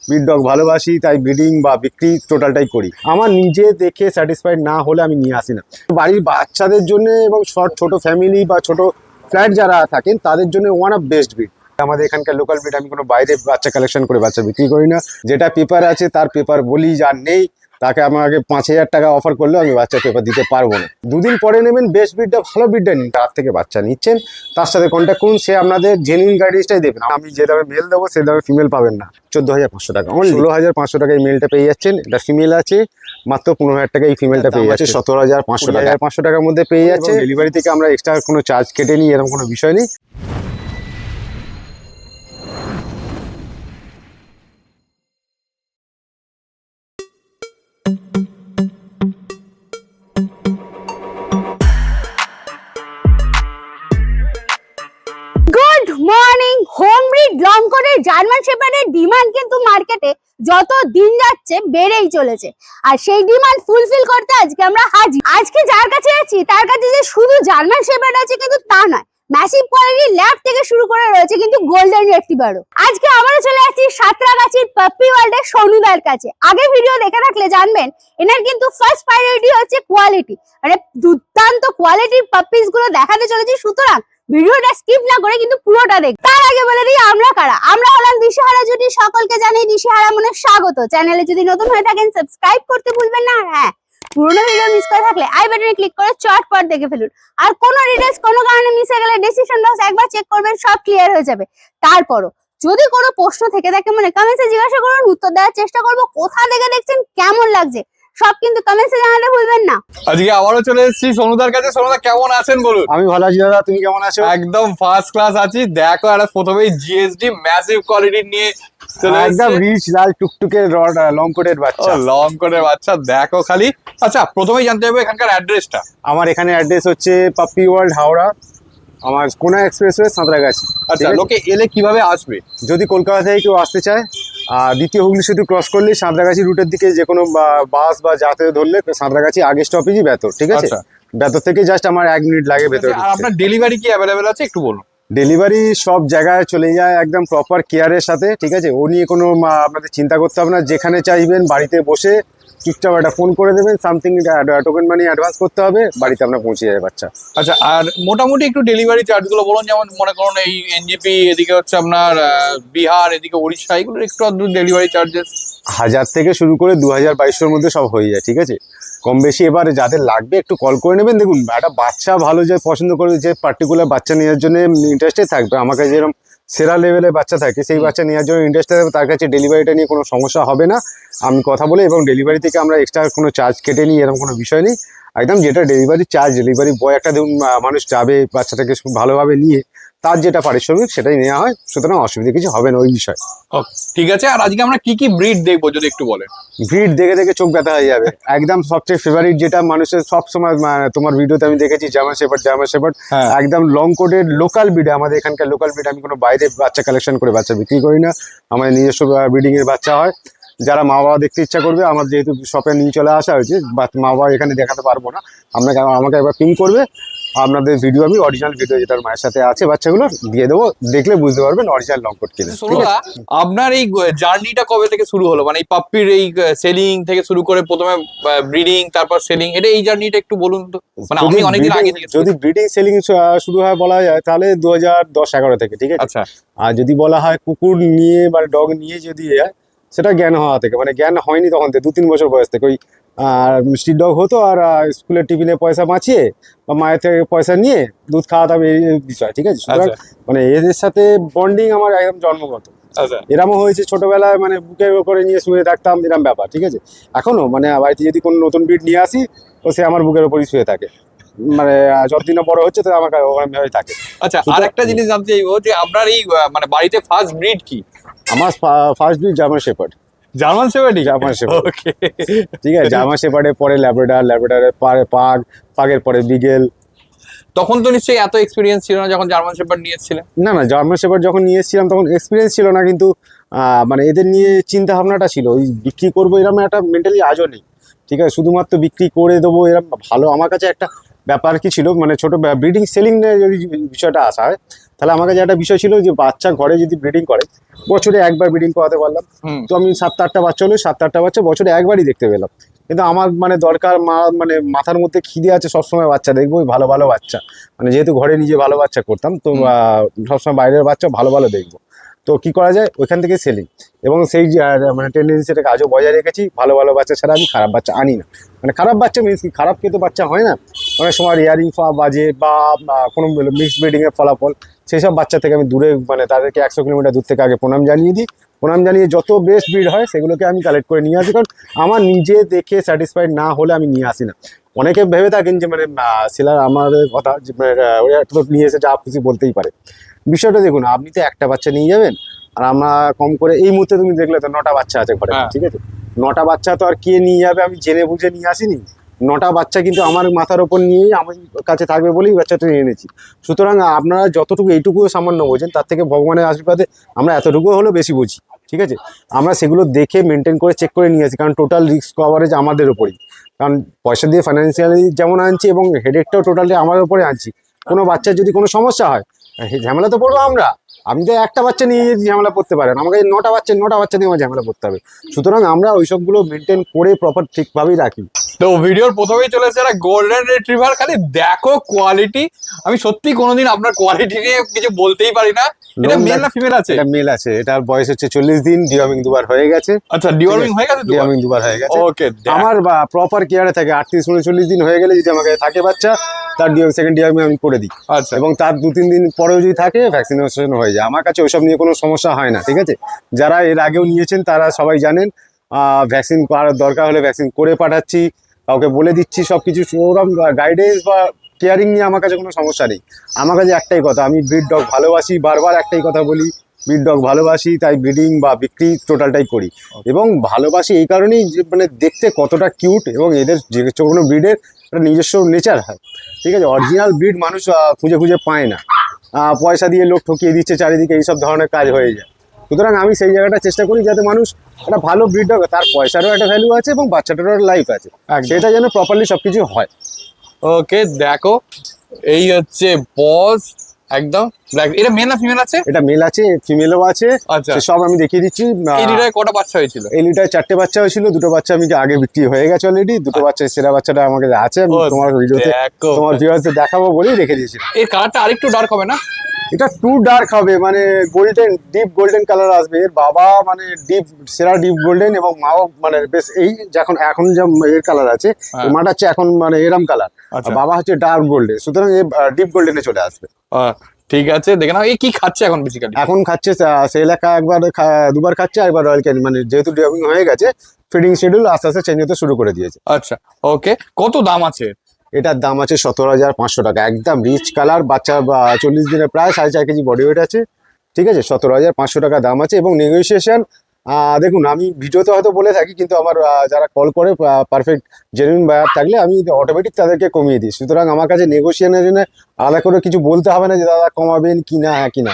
Breed dog ভালোবাসি, তাই breeding বা বিক্রি টোটালটাই করি। আমার নিজে দেখে স্যাটিসফাইড না হলে আমি নিয়ে আসি না। বাড়ির বাচ্চাদের জন্য এবং ছোট ফ্যামিলি বা ছোট ফ্ল্যাট যারা থাকেন তাদের জন্য ওয়ান অফ বেস্ট ব্রিড। আমাদের এখানকার লোকাল ব্রিড, আমি কোনো বাইরে বাচ্চা কালেকশন করে বাচ্চা বিক্রি করি না। যেটা পেপার আছে তার পেপার বলি, যার নেই তাকে আমাকে 5,000 টাকা অফার করলেও আমি বাচ্চা পেপার দিতে পারবো না। দুদিন পরে নেবেন, বেস্ট ব্রিডটা ভালো ব্রিডটা নিন। তার থেকে বাচ্চা নিচ্ছেন, তার সাথে কন্ট্যাক্ট করুন, সে আপনাদের জেনুইন গাইডেন্সটাই দেবেন। আমি যে দামে মেল দেবো সে দামে ফিমেল পাবেন না। 14,500 টাকা, 16,500 টাকায় মেলটা পেয়ে যাচ্ছেন। এটা ফিমেল আছে, মাত্র 15,000 টাকায় এই ফিমেলটা পেয়ে যাচ্ছে। 17,500 টাকা, 500 টাকার মধ্যে পেয়ে যাচ্ছে। ডেলিভারি থেকে আমরা এক্সট্রা কোনো চার্জ কেটে নিই, এরকম কোনো বিষয় নেই। Good morning. Home breed long কোটের জার্মান শেপার্ডের ডিমান্ড কিন্তু মার্কেটে যত দিন যাচ্ছে বেড়েই চলেছে, আর সেই ডিমান্ড ফুলফিল করতে আজকে আমরা হাজির। আজকে যার কাছে আছি তার কাছে যে শুধু জার্মান শেপার্ড আছে কিন্তু তা নয়, ম্যাসিভ কোয়ালিটির ল্যাব থেকে শুরু করে রয়েছে কিন্তু গোল্ডেন রেট্রিভারও। আজকে আবারও চলে আসছি সাঁতরাগাছির পাপ্পি ওয়ার্ল্ডের সোনুদার কাছে। আগে ভিডিও দেখে থাকলে জানবেন এনার কিন্তু ফার্স্ট প্রায়োরিটি হচ্ছে কোয়ালিটি, মানে দুর্দান্ত কোয়ালিটির পাপ্পিস গুলো দেখাতে চলেছি। সুতরাং ভিডিওটা স্কিপ না করে কিন্তু পুরোটা দেখ। তার আগে বলে দিই আমরা কারা। আমরা হলাম দিশেহারা জুটি, সকলকে জানাই দিশেহারা মনে স্বাগত। চ্যানেলে যদি নতুন হয়ে থাকেন সাবস্ক্রাইব করতে ভুলবেন না। হ্যাঁ, পুরোনো ভিডিও মিস করে থাকলে আই বাটনে ক্লিক করে চটপট দেখে ফেলুন। আর কোনো ডিটেইলস কোনো কারণে মিস হয়ে গেলে ডেসক্রিপশন বক্স একবার চেক করবেন, সব ক্লিয়ার হয়ে যাবে। তারপরও যদি কোনো প্রশ্ন থেকে থাকে মনে কমেন্টসে জিজ্ঞাসা করুন, উত্তর দেওয়ার চেষ্টা করব। কোথা থেকে দেখছেন, কেমন লাগছে সব কিন্তু কমেন্টসে জানাতে ভুলবেন না। আজকে আবারও চলে এসেছি সোনুদার কাছে। সোনুদা কেমন আছেন বলুন? আমি ভালো আছি দাদা, তুমি কেমন আছো? একদম ফার্স্ট ক্লাস আছি। দেখো আর প্রথমেই জিএসডি ম্যাসিভ কোয়ালিটির নিয়ে চলে একদম এসেছে। রিচ লাল টুকটুকে লং কোটের বাচ্চা। লং করে বাচ্চা দেখো খালি। আচ্ছা, প্রথমেই জানতে হবে এখানকার অ্যাড্রেসটা। আমার এখানে অ্যাড্রেস হচ্ছে পাপ্পি ওয়ার্ল্ড, হাওড়া। আমার কোনা এক্সপ্রেসওয়ে, সাঁতরাগাছি। আচ্ছা, লোকে এলে কিভাবে আসবে? যদি কলকাতা থেকে কেউ আসতে চায়, দ্বিতীয় হুগলি সেতু ক্রস করলে সাঁতরাগাছি রুটের দিকে যে কোনো বাস বা যাতায়াত ধরলে সাঁতরাগাছি আগে স্টপেজই বেতর, ঠিক আছে? আচ্ছা। বেতর থেকে জাস্ট আমার 1 মিনিট লাগে ভেতরে। আর আপনার ডেলিভারি কি অ্যাভেলেবেল আছে একটু বলুন। ডেলিভারি সব জায়গায় চলে যায় একদম প্রপার কেয়ারের সাথে, ঠিক আছে? ও নিয়ে কোনো আপনাদের চিন্তা করতে হবে না। যেখানে চাইবেন বাড়িতে বসে চুপচাপ একটা ফোন করে দেবেন, সামথিং টোকেন মানি অ্যাডভান্স করতে হবে, বাড়িতে আপনার পৌঁছে যাবে বাচ্চা। আচ্ছা, আর মোটামুটি একটু ডেলিভারি চার্জ গুলো বলুন। যেমন মনে করুন এই এনজিপি, এদিকে হচ্ছে আপনার বিহার, এদিকে উড়িষ্যা, এগুলো একটু ডেলিভারি চার্জেস 1000 থেকে শুরু করে 2200-2200-র মধ্যে সব হয়ে যায়, ঠিক আছে? কম বেশি এবার যাদের লাগবে একটু কল করে নেবেন। দেখুন, একটা বাচ্চা ভালো যে পছন্দ করবে, যে পার্টিকুলার বাচ্চা নেওয়ার জন্য ইন্টারেস্টেড থাকবে, আমার কাছে যেরকম সেরা লেভেলের বাচ্চা থাকে সেই বাচ্চা নেওয়ার জন্য ইন্টারেস্টেড থাকবে, তার কাছে ডেলিভারিটা নিয়ে কোনো সমস্যা হবে না। আমি কথা বলি, এবং ডেলিভারি থেকে আমরা এক্সট্রা কোনো চার্জ কেটে নিই, এরকম কোনো বিষয় নেই। একদম যেটা ডেলিভারি চার্জ, ডেলিভারি বয় একটা দেখুন মানুষ যাবে বাচ্চাটাকে ভালোভাবে নিয়ে, তার যেটা পারিশ্রমিক সেটাই নেওয়া হয়। সুতরাং অসুবিধা কিছু হবে না ওই বিষয়। ঠিক আছে। আর আজকে আমরা কি কি ব্রিড দেখবো যদি একটু বলেন। ভিড় দেখে দেখে চোখ ব্যথা হয়ে যাবে। একদম সবচেয়ে ফেভারিট যেটা মানুষের সব সময়, তোমার ভিডিওতে আমি দেখেছি জার্মান শেপার্ড। হ্যাঁ। একদম লং কোটের লোকাল ব্রিড, আমাদের এখানকার লোকাল ব্রিড। আমি কোনো বাইরে বাচ্চা কালেকশন করে বাচ্চা বিক্রি করি না, আমাদের নিজস্ব ব্রিডিং এর বাচ্চা হয়। যারা মা বাবা দেখতে ইচ্ছা করবে, আমার যেহেতু শপে নিয়ে চলে আসা হয়েছে, মা বাবা এখানে দেখাতে পারবো না, আমাকে একবার পিং করবে, আপনাদের ভিডিও আমি অরিজিনাল ভিডিও যেটার মায়ের সাথে আছে বাচ্চাগুলো দিয়ে দেবো, দেখলে বুঝতে পারবেন অরিজিনাল লং কোট কিনা। সোনুদা, আপনার এই জার্নিটা কবে থেকে শুরু হলো? মানে এই পাপ্পির এই সেলিং থেকে শুরু করে প্রথমে ব্রিডিং, তারপর সেলিং, এটা এই জার্নিটা একটু বলুন তো। মানে আমি অনেকদিন আগে থেকে যদি ব্রিডিং সেলিং শুরু হয় বলা যায় তাহলে 2010-11 থেকে, ঠিক আছে? আচ্ছা। আর যদি বলা হয় কুকুর নিয়ে বা ডগ নিয়ে যদি হয়, সেটা জ্ঞান হওয়া থেকে, মানে জ্ঞান হয়নি তখন থেকে 2-3 বছর বয়স থেকে। ওই স্ট্রিট ডগ হতো, আর স্কুলের টিফিনে পয়সা বাঁচিয়ে বা মায়ের থেকে পয়সা নিয়ে দুধ খাওয়াতাম, এই বিষয়, ঠিক আছে? সুতরাং মানে এদের সাথে বন্ডিং আমার একদম জন্মগত। আচ্ছা। এরমও হয়েছে ছোটবেলায়, মানে বুকের উপরে নিয়ে শুয়ে থাকতাম, এরকম ব্যাপার, ঠিক আছে? এখনো মানে বাড়িতে যদি কোনো নতুন ব্রিড নিয়ে আসি, তো সে আমার বুকের উপরই শুয়ে থাকে, মানে যতদিন না বড় হচ্ছে তো আমার ওখানে থাকে। আচ্ছা, আর একটা জিনিস জানতে চাইবো যে আপনার এই মানে বাড়িতে ফার্স্ট ব্রিড কি? আমার first breed German shepherd. German শেপার্ডই? German shepherd, okay. ঠিক আছে? জার্মান শেপার্ডের পরে ল্যাব্রাডরের পরে পাগের পরে বিগেল। তখন তো নিশ্চয়ই এত এক্সপিরিয়েন্স ছিল না যখন জার্মান শেপার্ড নিয়েছিলেন? না, জার্মান শেপার্ড যখন নিয়ে এসেছিলাম তখন এক্সপিরিয়েন্স ছিল না, কিন্তু মানে এদের নিয়ে চিন্তা ভাবনাটা ছিল, ওই বিক্রি করবো এরকম একটা মেন্টালি আজও নেই, ঠিক আছে? শুধুমাত্র বিক্রি করে দেবো এরকম ভালো। আমার কাছে একটা ব্যাপার কি ছিল, মানে ছোট ব্রিডিং সেলিং যদি বিষয়টা আসা হয়, তাহলে আমার কাছে একটা বিষয় ছিল যে বাচ্চা ঘরে যদি ব্রিডিং করে বছরে একবার ব্রিডিং করাতে পারলাম, তো আমি 7-8টা বাচ্চা হলে 7-8টা বাচ্চা বছরে একবারই দেখতে পেলাম। কিন্তু আমার মানে দরকার মানে মাথার মধ্যে খিদে আছে সবসময় বাচ্চা দেখবো, ওই ভালো ভালো বাচ্চা, মানে যেহেতু ঘরে নিজে ভালো বাচ্চা করতাম তো সবসময় বাইরের বাচ্চা ভালো ভালো দেখবো। তো কি করা যায়, ওইখান থেকে সেলিং, এবং সেই মানে টেন্ডেন্সিটাকে আজও বজায় রেখেছি। ভালো ভালো বাচ্চা ছাড়া আমি খারাপ বাচ্চা আনি না। মানে খারাপ বাচ্চা মিনস কি, খারাপ কিন্তু বাচ্চা হয় না, অনেক সময় রিয়ারিং বাজে বা কোনো মিক্সড ব্রিডিংয়ের ফলাফল, সেই সব বাচ্চা থেকে আমি দূরে, মানে তাদেরকে 100 কিলোমিটার দূর থেকে আগে প্রণাম জানিয়ে দিই। প্রণাম জানিয়ে যত বেস্ট ব্রিড হয় সেগুলোকে আমি কালেক্ট করে নিয়ে আসি, কারণ আমার নিজে দেখে স্যাটিসফাইড না হলে আমি নিয়ে আসি না। অনেকে ভেবে থাকেন যে মানে সেলার আমাদের কথা যে ওরা তো নিয়ে এসে যা খুশি বলতেই পারে। বিষয়টা দেখুন, আপনি তো একটা বাচ্চা নিয়ে যাবেন, আর আমরা কম করে এই মুহূর্তে তুমি দেখলে তো 9টা বাচ্চা আছে ঘরে, ঠিক আছে? 9টা বাচ্চা তো আর কে নিয়ে যাবে, আমি জেনে বুঝে নিয়ে আসিনি। 9টা বাচ্চা কিন্তু আমার মাথার ওপর নিয়েই আমার কাছে থাকবে বলেই বাচ্চাটা নিয়ে এনেছি। সুতরাং আপনারা যতটুকু এইটুকুও সামান্য বোঝেন, তার থেকে ভগবানের আশীর্বাদে আমরা এতটুকু হলেও বেশি বুঝি, ঠিক আছে? আমরা সেগুলো দেখে মেনটেন করে চেক করে নিয়ে আসি, কারণ টোটাল রিস্ক কভারেজ আমাদের ওপরই। কারণ পয়সা দিয়ে ফাইন্যান্সিয়ালি যেমন আনছি এবং হেডেকটাও টোটালি আমাদের ওপরে আনছি। কোনো বাচ্চার যদি কোনো সমস্যা হয় ঝামেলা তো পড়বো আমরা। আপনি তো একটা বাচ্চা নিয়ে যদি ঝামেলা পড়তে পারেন, আমাকে 9টা বাচ্চা নিয়ে আমার ঝামেলা পড়তে হবে। সুতরাং আমরা ওইসবগুলো মেনটেন করে প্রপার ঠিকভাবেই রাখি। তো ভিডিওর প্রথমেই চলে এসেছে একটা গোল্ডেন রিট্রিভার, খালি দেখো কোয়ালিটি। আমি সত্যি কোনোদিন আপনার কোয়ালিটি নিয়ে কিছু বলতেই পারি না। এটা মেল না ফিমেল আছে? এটা মেল আছে, এটার বয়স হচ্ছে 40 দিন, ডিওয়ার্মিং দুবার হয়ে গেছে। আচ্ছা, ডিওয়ার্মিং হয়ে গেছে? ডিওয়ার্মিং দুবার হয়ে গেছে। ওকে, আমার প্রপার কেয়ারে থাকে 38-39 দিন হয়ে গেলে যদি আমাকে থাকে বাচ্চা, তার সেকেন্ড ডিওয়ার্মিং আমি করে দিই। আচ্ছা, এবং তার 2-3 দিন পরেও যদি থাকে ভ্যাকসিনেশন হয়ে যায়। আমার কাছে ওইসব নিয়ে কোনো সমস্যা হয় না, ঠিক আছে? যারা এর আগেও নিয়েছেন তারা সবাই জানেন ভ্যাকসিন করার দরকার হলে ভ্যাকসিন করে পাঠাচ্ছি, কাউকে বলে দিচ্ছি সব কিছু। ওরকম গাইডেন্স বা কেয়ারিং নিয়ে আমার কাছে কোনো সমস্যা নেই। আমার কাছে একটাই কথা, আমি ব্রিড ডগ ভালোবাসি, বারবার একটাই কথা বলি, ব্রিড ডগ ভালোবাসি, তাই ব্রিডিং বা বিক্রি টোটালটাই করি। এবং ভালোবাসি এই কারণেই যে মানে দেখতে কতটা কিউট, এবং এদের যে কোনো ব্রিডের একটা নিজস্ব নেচার হয়, ঠিক আছে? অরিজিনাল ব্রিড মানুষ খুঁজে খুঁজে পায় না, পয়সা দিয়ে লোক ঠকিয়ে দিচ্ছে চারিদিকে, এইসব ধরনের কাজ হয়ে যায়। সুতরাং আমি সেই জায়গাটা চেষ্টা করি যাতে মানুষ একটা ভালো ব্রিড ডগ, তার পয়সারও একটা ভ্যালু আছে এবং বাচ্চাটারও একটা লাইফ আছে, সেটা যেন প্রপারলি সবকিছু হয়। ওকে, দেখো এই হচ্ছে বস একদম। এটা মেল না ফিমেল আছে? এটা মেল আছে, ফিমেলও আছে। আচ্ছা, সব আমি দেখিয়ে দিচ্ছি। এই লিটারে কটা বাচ্চা হয়েছিল? এই লিটারে 4টে বাচ্চা হয়েছিল, 2টো বাচ্চা আমি আগে বিক্রি হয়ে গেছে অলরেডি। 2টো বাচ্চা, সেরা বাচ্চাটা আমাকে আছে, আমি তোমার ভিডিওতে তোমার ভিউয়ার্সদের দেখাবো বলেই রেখে দিয়েছিলাম। এর কালারটা আরেকটু ডার্ক হবে না? এটা টু ডার্ক হবে, মানে গোল্ডেন, ডিপ গোল্ডেন কালার আসবে। এর বাবা মানে সেরা ডিপ গোল্ডেন, এবং মাও মানে বেশ এই এখন যা এর কালার আছে, মাটা হচ্ছে এখন মানে এরম কালার, বাবা হচ্ছে ডার্ক গোল্ডেন। সুতরাং এই ডিপ গোল্ডেনে চলে আসবে। ঠিক আছে, দেখে নাও। এই কি খাচ্ছে এখন বেসিক্যালি? এখন খাচ্ছে সেলাকা, একবার দুবার খাচ্ছে, একবার রয়্যাল ক্যানি, মানে যেহেতু ডিওয়ার্মিং হয়ে গেছে ফিডিং শিডিউল আস্তে আস্তে চেঞ্জ হতে শুরু করে দিয়েছে। আচ্ছা, ওকে। কত দাম আছে? এটার দাম আছে 17,500 টাকা। একদম রিচ কালার, বাচ্চা 40 দিনে প্রায় 4.5 কেজি বডি ওয়েট আছে, ঠিক আছে? 17,500 টাকা দাম আছে। এবং নেগোসিয়েশন দেখুন, আমি ভিডিওতে হয়তো বলে থাকি, কিন্তু আমার যারা কল করে পারফেক্ট জেনুইন বায়ার থাকলে আমি অটোমেটিক তাদেরকে কমিয়ে দিই। সুতরাং আমার কাছে নেগোসিয়েশনের জন্য আলাদা করে কিছু বলতে হবে না যে দাদা কমাবেন কি না, হ্যাঁ কি না।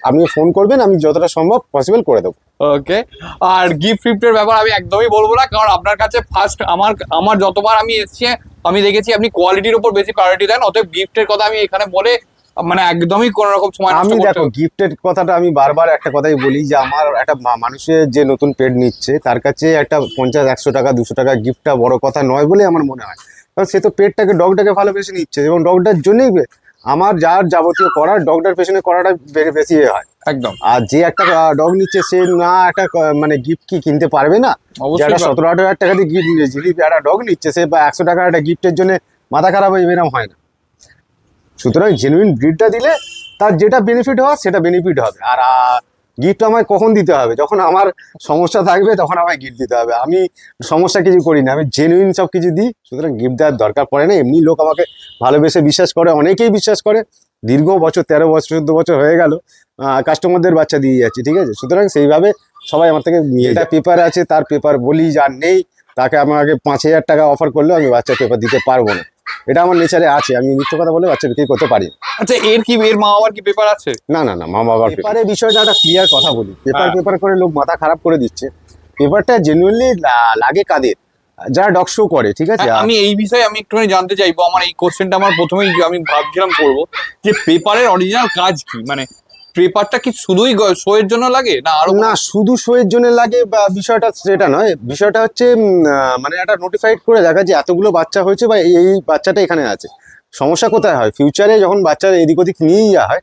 আপনি ফোন করবেন, আমি যতটা সম্ভব পসিবল করে দেবো। ওকে। আর গিফটের ব্যাপার আমি একদমই বলবো না, কারণ আপনার কাছে ফার্স্ট আমার যতবার আমি এসেছি আমি দেখেছি আপনি কোয়ালিটির উপর বেশি প্রায়োরিটি দেন। অতএব গিফটের কথা আমি এখানে বলে মানে একদমই কোনো রকম সময় নষ্ট আমি করতে দেখো, গিফটের কথাটা আমি বারবার একটা কথাই বলি যে আমার একটা মানুষের যে নতুন পেট নিচ্ছে তার কাছে একটা 50-100 টাকা 200 টাকা গিফটটা বড় কথা নয় বলে আমার মনে হয়। কারণ সে তো পেটটাকে, ডগটাকে ভালোবেসে নিচ্ছে, এবং ডগটার জন্যই আমার যার যাবতীয় করার ডগটার পেছনে করাটা বেশি হয় একদম। আর যে একটা ডগ নিচ্ছে সে না একটা মানে গিফট কি কিনতে পারবে না? যারা 17-18 হাজার টাকা দিয়ে গিফট নিচ্ছে, যিনি একটা ডগ নিচ্ছে সে 100 টাকার একটা গিফটের জন্য মাথা খারাপ হয়ে এরকম হয় না। সুতরাং জেনুইন ব্রিডটা দিলে তার যেটা বেনিফিট হওয়ার সেটা বেনিফিট হবে। আর গিফট আমায় কখন দিতে হবে? যখন আমার সমস্যা থাকবে তখন আমায় গিফট দিতে হবে। আমি সমস্যা কিছু করি না, আমি জেনুইন সব কিছু দিই। সুতরাং গিফট দেওয়ার দরকার পড়ে না। এমনি লোক আমাকে ভালোবেসে বিশ্বাস করে, অনেকেই বিশ্বাস করে। দীর্ঘ বছর, 13 বছর 14 বছর হয়ে গেল কাস্টমারদের বাচ্চা দিয়ে যাচ্ছি, ঠিক আছে? সুতরাং সেইভাবে সবাই আমার থেকে নিয়ে, এটা পেপার আছে তার পেপার বলি, যার নেই তাকে আমাকে 5,000 টাকা অফার করলেও আমি বাচ্চার পেপার দিতে পারবো না। এটা আমার নেচারে আছে, আমি মিথ্যে কথা বলে বাচ্চা বিক্রি করতে পারি। আচ্ছা, এর মা বাবার কি পেপার আছে? না, মা বাবার পেপারের বিষয়টা একটা ক্লিয়ার কথা বলি। পেপার করে লোক মাথা খারাপ করে দিচ্ছে। পেপারটা জেনুইনলি লাগে কাদের? যারা ডগ শো করে, ঠিক আছে। আমি এই বিষয়ে আমি একটুখানি জানতে চাইবো, আমার এই কোশ্চেনটা আমার প্রথমেই আমি ভাবছিলাম করবো, যে পেপারের অরিজিনাল কাজ কি, মানে পেপারটা কি শুধুই শো এর জন্য লাগে না আরো না, শুধু শো এর জন্য লাগে বা বিষয়টা সেটা নয়, বিষয়টা হচ্ছে মানে একটা নোটিফাইড করে দেখা যে এতগুলো বাচ্চা হয়েছে বা এই বাচ্চাটা এখানে আছে। সমস্যা কোথায় হয়, ফিউচারে যখন বাচ্চা এদিক ওদিক নিয়েই যাওয়া হয়,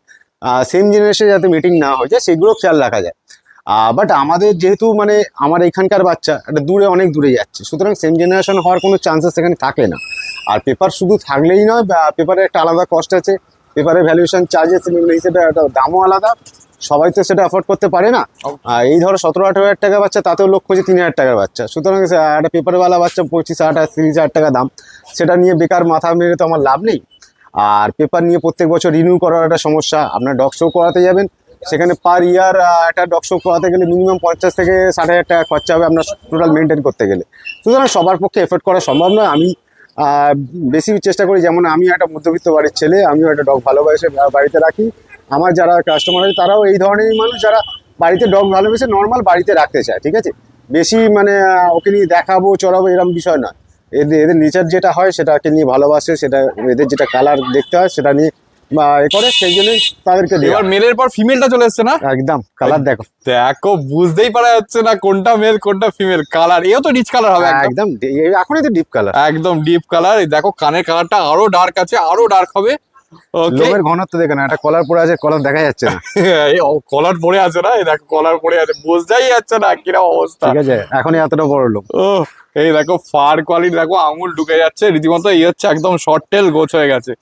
সেম জেনারেশনে যাতে মিটিং না হয়ে যায় সেগুলো খেয়াল রাখা যায়। বাট আমাদের যেহেতু মানে আমার এখানকার বাচ্চা একটা দূরে, অনেক দূরে যাচ্ছে, সুতরাং সেম জেনারেশন হওয়ার কোনো চান্সেস সেখানে থাকে না। আর পেপার শুধু থাকলেই নয়, পেপারের একটা আলাদা কস্ট আছে, পেপারের ভ্যালুয়েশন চার্জেস হিসেবে একটা দামও আলাদা, সবাই তো সেটা অ্যাফোর্ড করতে পারে না। এই ধরো 17-18 টাকা বাচ্চা, তাতেও লক্ষ্য যে 3,000 টাকার বাচ্চা, সুতরাং একটা পেপারওয়ালা বাচ্চা 25,000-30,000 টাকা দাম, সেটা নিয়ে বেকার মাথা মেরে তো আমার লাভ নেই। আর পেপার নিয়ে প্রত্যেক বছর রিনিউ করার একটা সমস্যা, আপনার ডগ শো করাতে যাবেন, সেখানে পার ইয়ার একটা ডগ শো করাতে গেলে মিনিমাম 50 থেকে 60,000 টাকা খরচা হবে আপনার টোটাল মেনটেন করতে গেলে। সুতরাং সবার পক্ষে এফোর্ড করা সম্ভব নয়। আমি বেশি চেষ্টা করি, যেমন আমি একটা মধ্যবিত্ত বাড়ির ছেলে, আমিও একটা ডগ ভালোবাসে বাড়িতে রাখি। আমার যারা কাস্টমার আছে তারাও এই ধরনেরই মানুষ, যারা বাড়িতে ডগ ভালোবেসে নর্মাল বাড়িতে রাখতে চায়, ঠিক আছে। বেশি মানে ওকে নিয়ে দেখাবো চড়াবো এরকম বিষয় নয়। এদের নেচার যেটা হয় সেটাকে নিয়ে ভালোবাসে, সেটা এদের যেটা কালার দেখতে হয় সেটা নিয়ে করে, সেই জন্যই তাদেরকে দেওয়া। এবার মেলের পর ফিমেলটা চলে এসছে না, একদম কালার দেখো, দেখো বুঝতেই পারা যাচ্ছে না কোনটা মেল কোনটা ফিমেল। কালার এও তো রিচ কালার হবে একদম, একদম এখনই তো ডিপ কালার, একদম ডিপ কালার। দেখো কানের কালারটা আরো ডার্ক আছে, আরো ডার্ক হবে। ওকে, লোমের ঘনত্ব দেখে না, একটা কলার পরে আছে, কলার দেখা যাচ্ছে না, কলার পরে আছে না, এই দেখো কলার পরে আছে, বোঝাই যাচ্ছে না কিরকম অবস্থা। ঠিক আছে, এখনই এতটা বড় লোম। ও এই দেখো ফার কোয়ালিটি দেখো, আঙুল ঢুকে যাচ্ছে রীতিমতো, এই হচ্ছে একদম শর্ট টেল গোছ হয়ে গেছে।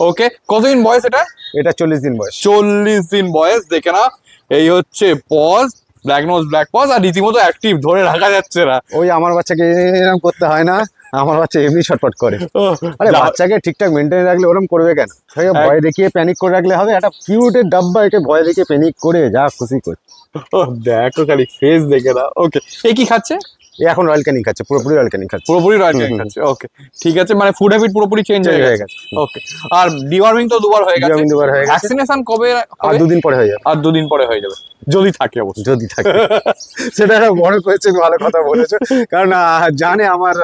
ওকে, কতদিন বয়স এটা? এটা 40 দিন বয়স। 40 দিন বয়স, দেখে না। এই হচ্ছে paws, black nose black paws, আর রীতিমতো অ্যাক্টিভ, ধরে রাখা যাচ্ছে না। ওই আমার বাচ্চাকে এরকম করতে হয় না, আমার বাচ্চা এমনি ছটফট করে। আরে বাচ্চাকে ঠিকঠাক মেনটেন রাখলে ওরকম করবে কেন? ভয় দেখিয়ে প্যানিক করে রাখলে হবে? একটা কিউটের ডাব্বা, একে ভয় দেখিয়ে প্যানিক করে যা খুশি করে। দেখো খালি ফেস দেখে না। ওকে, এ কি খাচ্ছে? এখন রয়্যাল ক্যানিং খাচ্ছে, পুরোপুরি রয়্যাল ক্যানিং খাচ্ছে। পুরোপুরি রয়্যাল ক্যানিং খাচ্ছে। ওকে, ঠিক আছে, মানে ফুড হ্যাবিট পুরোপুরি চেঞ্জ হয়ে গেছে। ওকে, আর ডিওয়ার্মিং তো দুবার হয়ে গেছে। ডিওয়ার্মিং দুবার হয়ে গেছে। ভ্যাকসিনেশন কবে? আর 2 দিন পরে হয়ে যাবে। আর 2 দিন পরে হয়ে যাবে, যদি থাকে অবশ্য। যদি থাকে সেটা একটা বড় কোয়েশ্চেন, ভালো কথা বলেছো। কারণ জানে আমার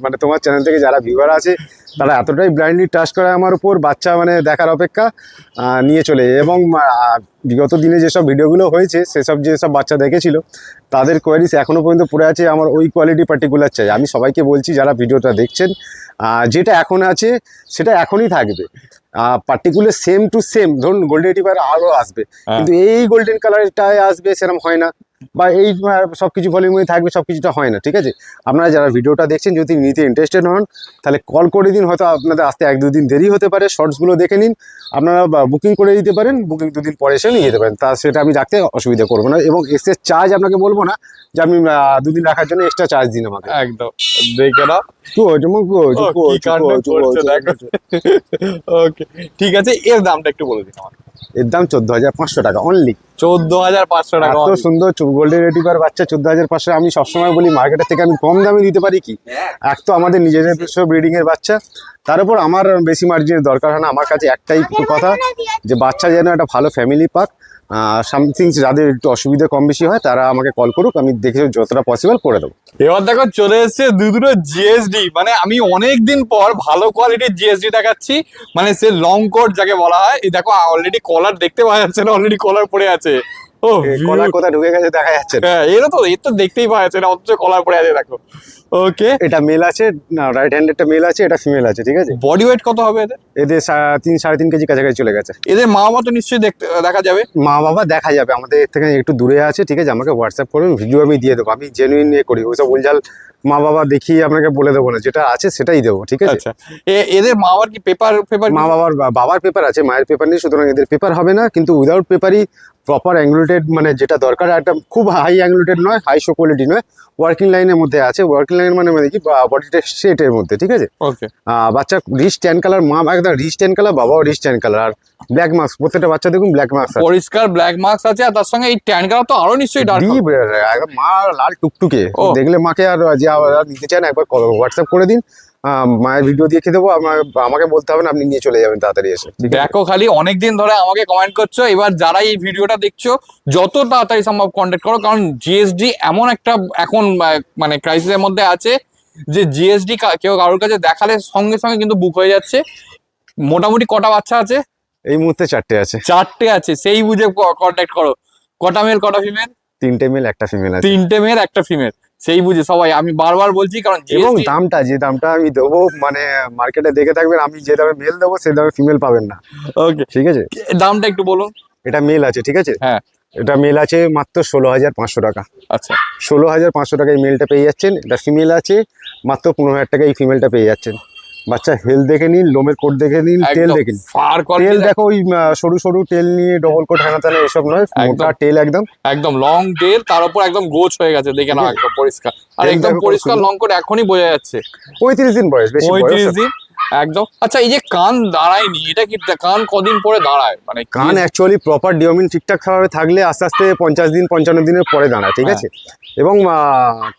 মানে তোমার চ্যানেল থেকে যারা ভিউয়ার আছে তারা এতটাই ব্লাইন্ডলি ট্রাস্ট করে আমার উপর, বাচ্চা মানে দেখার অপেক্ষা নিয়ে চলে। এবং বিগত দিনে যেসব ভিডিওগুলো হয়েছে সেসব যেসব বাচ্চা দেখেছিল তাদের কোয়ারিজ এখনো পর্যন্ত পড়ে আছে, আমার ওই কোয়ালিটি পার্টিকুলার চাই। আমি সবাইকে বলছি যারা ভিডিওটা দেখছেন, যেটা এখন আছে সেটা এখনই থাকবে, পার্টিকুলার সেম টু সেম। ধরুন গোল্ডেন রিট্রিভার আরও আসবে, কিন্তু এই গোল্ডেন কালারটাই আসবে সেরকম হয় না, বা এই সবকিছু ভলিউমে থাকবে সবকিছুটা হয় না, ঠিক আছে। আপনারা যারা ভিডিওটা দেখছেন যদি নিতে ইন্টারেস্টেড হন তাহলে কল করে দিন, হয়তো আপনাদের আসতে 1-2 দিন দেরি হতে পারে। শর্টসগুলো দেখে নিন, আপনারা বুকিং করে দিতে পারেন, বুকিং 2 দিন পরে এসে নিয়ে যেতে পারেন, তা সেটা আমি রাখতে অসুবিধা করবো না। এবং এক্সট্রা চার্জ আপনাকে বলবো না যে আমি 2 দিন রাখার জন্য এক্সট্রা চার্জ দিন আমাকে। একদম দেখে না। ওকে, ঠিক আছে, এর দামটা একটু বলে দিন আমার। এর দাম 14,500 টাকা অনলি। 14,500 টাকা। এত সুন্দর গোল্ডেন রিট্রিভার বাচ্চা 14,500। আমি সবসময় বলি মার্কেটের থেকে আমি কম দামে দিতে পারি কি? এক তো আমাদের নিজেদের ব্রিডিং এর বাচ্চা, তার উপর আমার বেশি মার্জিনের দরকার হয় না। আমার কাছে একটাই কথা যে বাচ্চা যেন একটা ভালো ফ্যামিলি পাক। সামথিং যাদের একটু অসুবিধা কম বেশি হয় তারা আমাকে কল করুক, আমি দেখে যতটা পসিবল করে দেবো। এবার দেখো চলে এসছে দুটো জিএসডি, মানে আমি অনেক দিন পর ভালো কোয়ালিটির জিএসডি দেখাচ্ছি, মানে সে লং কোট যাকে বলা হয়। এই দেখো অলরেডি কলার দেখতে পাওয়া যাচ্ছে না, অলরেডি কলার পড়ে আছে। ও কলার কোথায় ঢুকে গেছে দেখা যাচ্ছে না। হ্যাঁ, এর তো দেখতেই পাওয়া যাচ্ছে না, অথচ কলার পড়ে আছে দেখো। ওকে, এটা মেল আছে না, রাইট হ্যান্ডেরটা মেল আছে, এটা ফিমেল আছে, ঠিক আছে। বডি ওয়েট কত হবে এদের? এদের 3-3.5 কেজি কাছাকাছি চলে গেছে। এদের মা বাবা তো নিশ্চয়ই দেখা যাবে। মা বাবা দেখা যাবে, আমাদের এর থেকে একটু দূরে আছে, ঠিক আছে। আমাকে হোয়াটসঅ্যাপ করুন, ভিডিও আমি দিয়ে দেবো। আমি জেনুইন করি, ওইসব উলঝাল মা বাবা দেখিয়ে আপনাকে বলে দেবো না, যেটা আছে সেটাই দেবো, ঠিক আছে। আচ্ছা, এদের মা বাবার কি পেপার? মা বাবার পেপার আছে, মায়ের পেপার নেই, সুতরাং এদের পেপার হবে না। কিন্তু উইদাউট পেপারই প্রপার অ্যাঙ্গুলেটেড, মানে যেটা দরকার, একটা খুব হাই অ্যাঙ্গুলেটেড নয়, হাই শো কোয়ালিটি নয়, ওয়ার্কিং লাইনের মধ্যে আছে। ওয়ার্কিং লাইন মানে কি বডিটা সেটের মধ্যে, ঠিক আছে। ওকে, বাচ্চা রিচ ট্যান কালার, মা একদম রিচ ট্যান কালার, বাবাও রিচ ট্যান কালার, আর ব্ল্যাক মার্কস। প্রত্যেকটা বাচ্চা দেখুন ব্ল্যাক মার্কস আছে, পরিষ্কার ব্ল্যাক মার্কস আছে। আর তার সঙ্গে এই ট্যান কালার তো আরো নিশ্চয়ই ডার্ক। মা লাল টুকটুকে, দেখলে মাকে আর যে নিতে চান একবার হোয়াটসঅ্যাপ করে দিন, মায়ের ভিডিও দিয়ে খেয়ে দেবো। আমাকে বলতে হবে না, আপনি নিয়ে চলে যাবেন তাড়াতাড়ি এসে। দেখো খালি অনেকদিন ধরে আমাকে কমেন্ট করছো, এবার যারা এই ভিডিওটা দেখছো যত তাড়াতাড়ি সম্ভব কন্ট্যাক্ট করো, কারণ জিএসডি এমন একটা এখন মানে ক্রাইসিসের মধ্যে আছে যে জিএসডি কেউ কারোর কাছে দেখালে সঙ্গে সঙ্গে কিন্তু বুক হয়ে যাচ্ছে। মোটামুটি কটা বাচ্চা আছে? এই মুহূর্তে 4টে আছে। 4টে আছে, সেই বুঝে কন্ট্যাক্ট করো। কটা মেল কটা ফিমেল? 3টে মেল 1টা ফিমেল আছে। 3টে মেল 1টা ফিমেল, সেই বুঝে সবাই। আমি বারবার বলছি কারণ এবং GST দামটা যে দামটা আমি দেবো মানে মার্কেটে দেখে থাকবেন, আমি যে দামে মেল দেবো সেই দামে ফিমেল পাবেন না। ওকে, ঠিক আছে, দামটা একটু বলুন। এটা মেল আছে, ঠিক আছে। হ্যাঁ, এটা মেল আছে মাত্র 16,500 টাকা। আচ্ছা 16,500 টাকায় মেলটা পেয়ে যাচ্ছেন। এটা ফিমেল আছে মাত্র 15,000 টাকায় এই ফিমেলটা পেয়ে যাচ্ছেন। বাচ্চা হেলথ দেখে নিন, লোমের কোট দেখে নিন, টেল দেখে নিন। ফার টেল কোয়ালিটি দেখো, ওই সরু সরু টেল নিয়ে ডবল কোট হেনা তেনা এসব নয়, মোটা টেল একদম। একদম লং টেল, তার উপর একদম গোছ হয়ে গেছে, দেখে নাও একদম পরিষ্কার। আর Tail একদম দেখো কত পরিষ্কার সুন্দর। লং কোট এখনই বোঝা যাচ্ছে। 35 দিন বয়স, বেশি বয়স 35 না। দিন একদম। আচ্ছা, এই যে কান দাঁড়ায়নি, এটা কি কান কদিন পরে দাঁড়ায়? মানে কান অ্যাকচুয়ালি প্রপার ডিওমিন ঠিকঠাক ভাবে থাকলে আস্তে আস্তে 50 দিন 55 দিনের পরে দাঁড়ায়, ঠিক আছে। এবং